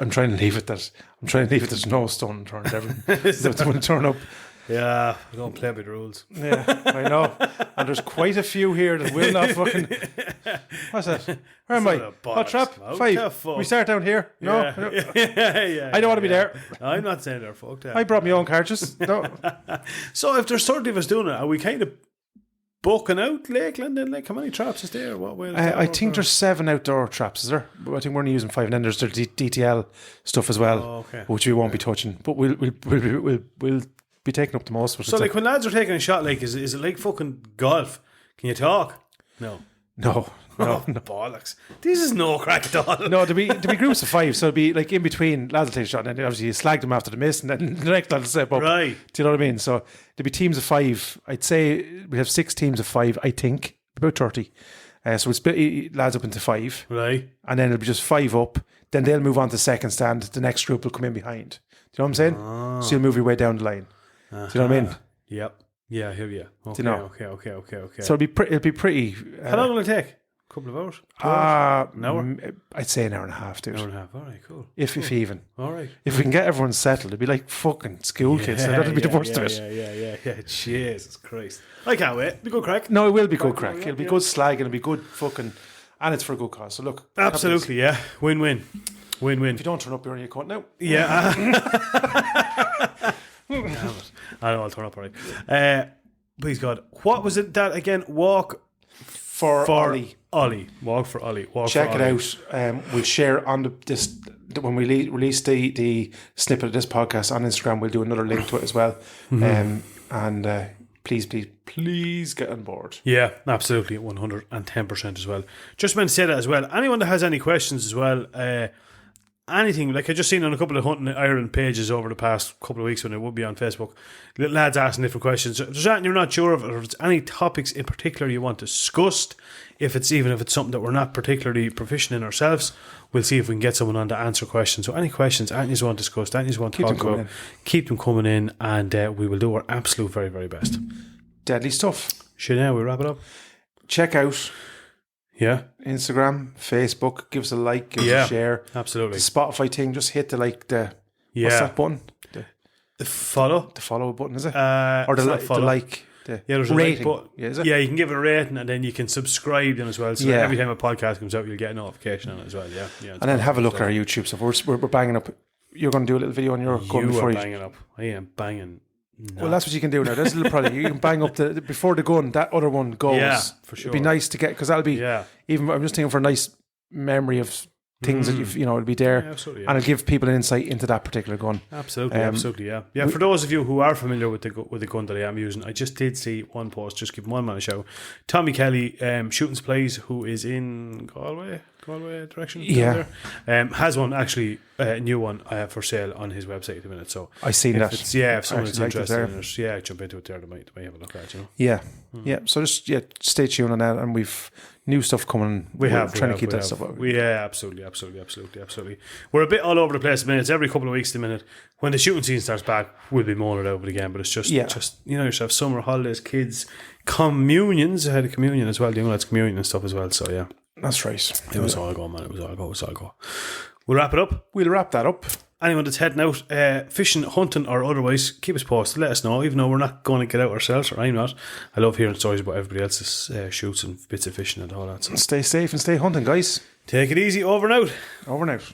I'm trying to leave it that there's no stone unturned. Everything will turn up. Yeah, we don't play by the rules. Yeah, I know. And there's quite a few here that will not fucking. What's that? Where am I? Sort of Oh, bollocks, trap smoke. 5. The fuck? We start down here. No, Yeah. I don't want to be there. I'm not saying they're fucked. I brought my own cartridges. No, So if there's 30 of us doing it, are we kind of booking out Lakeland and like how many traps is there? What way? I think there's 7 outdoor traps. Is there? But I think we're only using 5, and then there's the DTL stuff as well, okay. which we won't be touching. But we'll be taking up the most. So like when lads are taking a shot, like is it like fucking golf? Can you talk? No. No. Bollocks. This is no crack at all. No, there'll be groups of 5, so it'll be like in between, lads will take a shot, and then obviously you slag them after the miss, and then the next lad will step up. Right. Do you know what I mean? So there'll be teams of 5. I'd say we have 6 teams of 5, I think, about 30. So we split lads up into 5. Right. And then it'll be just 5 up. Then they'll move on to second stand. The next group will come in behind. Do you know what I'm saying? So you'll move your way down the line. Do you know what I mean? Yep. Yeah, I hear you. Okay, Do you know? Okay. So it'll be pretty. How long will it take? A couple of hours? 2 hours? An hour? I'd say an hour and a half, dude. An hour and a half. All right, cool. If even. All right. If we can get everyone settled, it'd be like fucking school kids. That'll be the worst of it. Yeah. Jesus Christ. I can't wait. It'll be good crack. No, it will be good crack. It'll be good slag and it'll be good fucking. And it's for a good cause. So look. Absolutely, yeah. Win-win. Win-win. If you don't turn up, you're only a cunt now. Yeah. Damn it. I know, I'll turn up, all right. Please God. What was it that, again, walk For Ollie. Ollie. Walk for Ollie. Check it out. We'll share on this when we release the snippet of this podcast on Instagram. We'll do another link to it as well. Please get on board. Yeah, absolutely, 110% as well. Just meant to say that as well. Anyone that has any questions as well, anything, like I just seen on a couple of Hunting Ireland pages over the past couple of weeks when it would be on Facebook, lads asking different questions. If there's anything you're not sure of, or if it's any topics in particular you want discussed, if it's something that we're not particularly proficient in ourselves, we'll see if we can get someone on to answer questions. So any questions, anything you want discussed, anything you want to talk about, keep them coming in, and we will do our absolute very, very best. Deadly stuff. Should now we wrap it up? Check out Yeah. Instagram, Facebook, give us a like, give us a share. Absolutely. The Spotify thing, just hit the what's that button? The follow? The follow button, is it? Or the like. There's a rating. Like button. Yeah, is it? Yeah, you can give it a rating and then you can subscribe then as well. So every time a podcast comes out, you'll get a notification on it as well. Yeah. And then have a look at our YouTube stuff. We're banging up. You're going to do a little video on your gun before you are banging up. I am banging. Well, that's what you can do now. There's a little project. You can bang up before the gun, that other one goes. Yeah, for sure. It'd be nice to get, because that'll be, even, I'm just thinking for a nice memory of things that it'll be there. Yeah, absolutely, and it'll give people an insight into that particular gun. Absolutely, yeah. For those of you who are familiar with the gun that I am using, I just did see one post, just give one man a shout. Tommy Kelly, Shooting Supplies, who is in Galway direction. Yeah. Has one, actually, a new one for sale on his website at the minute. So I seen that. If someone's interested in it, jump into it there. They might have a look at it. Yeah. So just stay tuned on that, and we've new stuff coming. We're trying to keep that stuff up. Absolutely. We're a bit all over the place at the minute. It's every couple of weeks at the minute. When the shooting season starts back, we'll be mulling it over again. But it's just yourself, summer holidays, kids, communions. I had a communion as well. The young lads' communion and stuff as well. So yeah, that's right. It was all go, man. It was all go. We'll wrap it up. We'll wrap that up. Anyone that's heading out, fishing, hunting, or otherwise, keep us posted. Let us know, even though we're not going to get out ourselves, or I'm not. I love hearing stories about everybody else's shoots and bits of fishing and all that. So stay safe and stay hunting, guys. Take it easy. Over and out.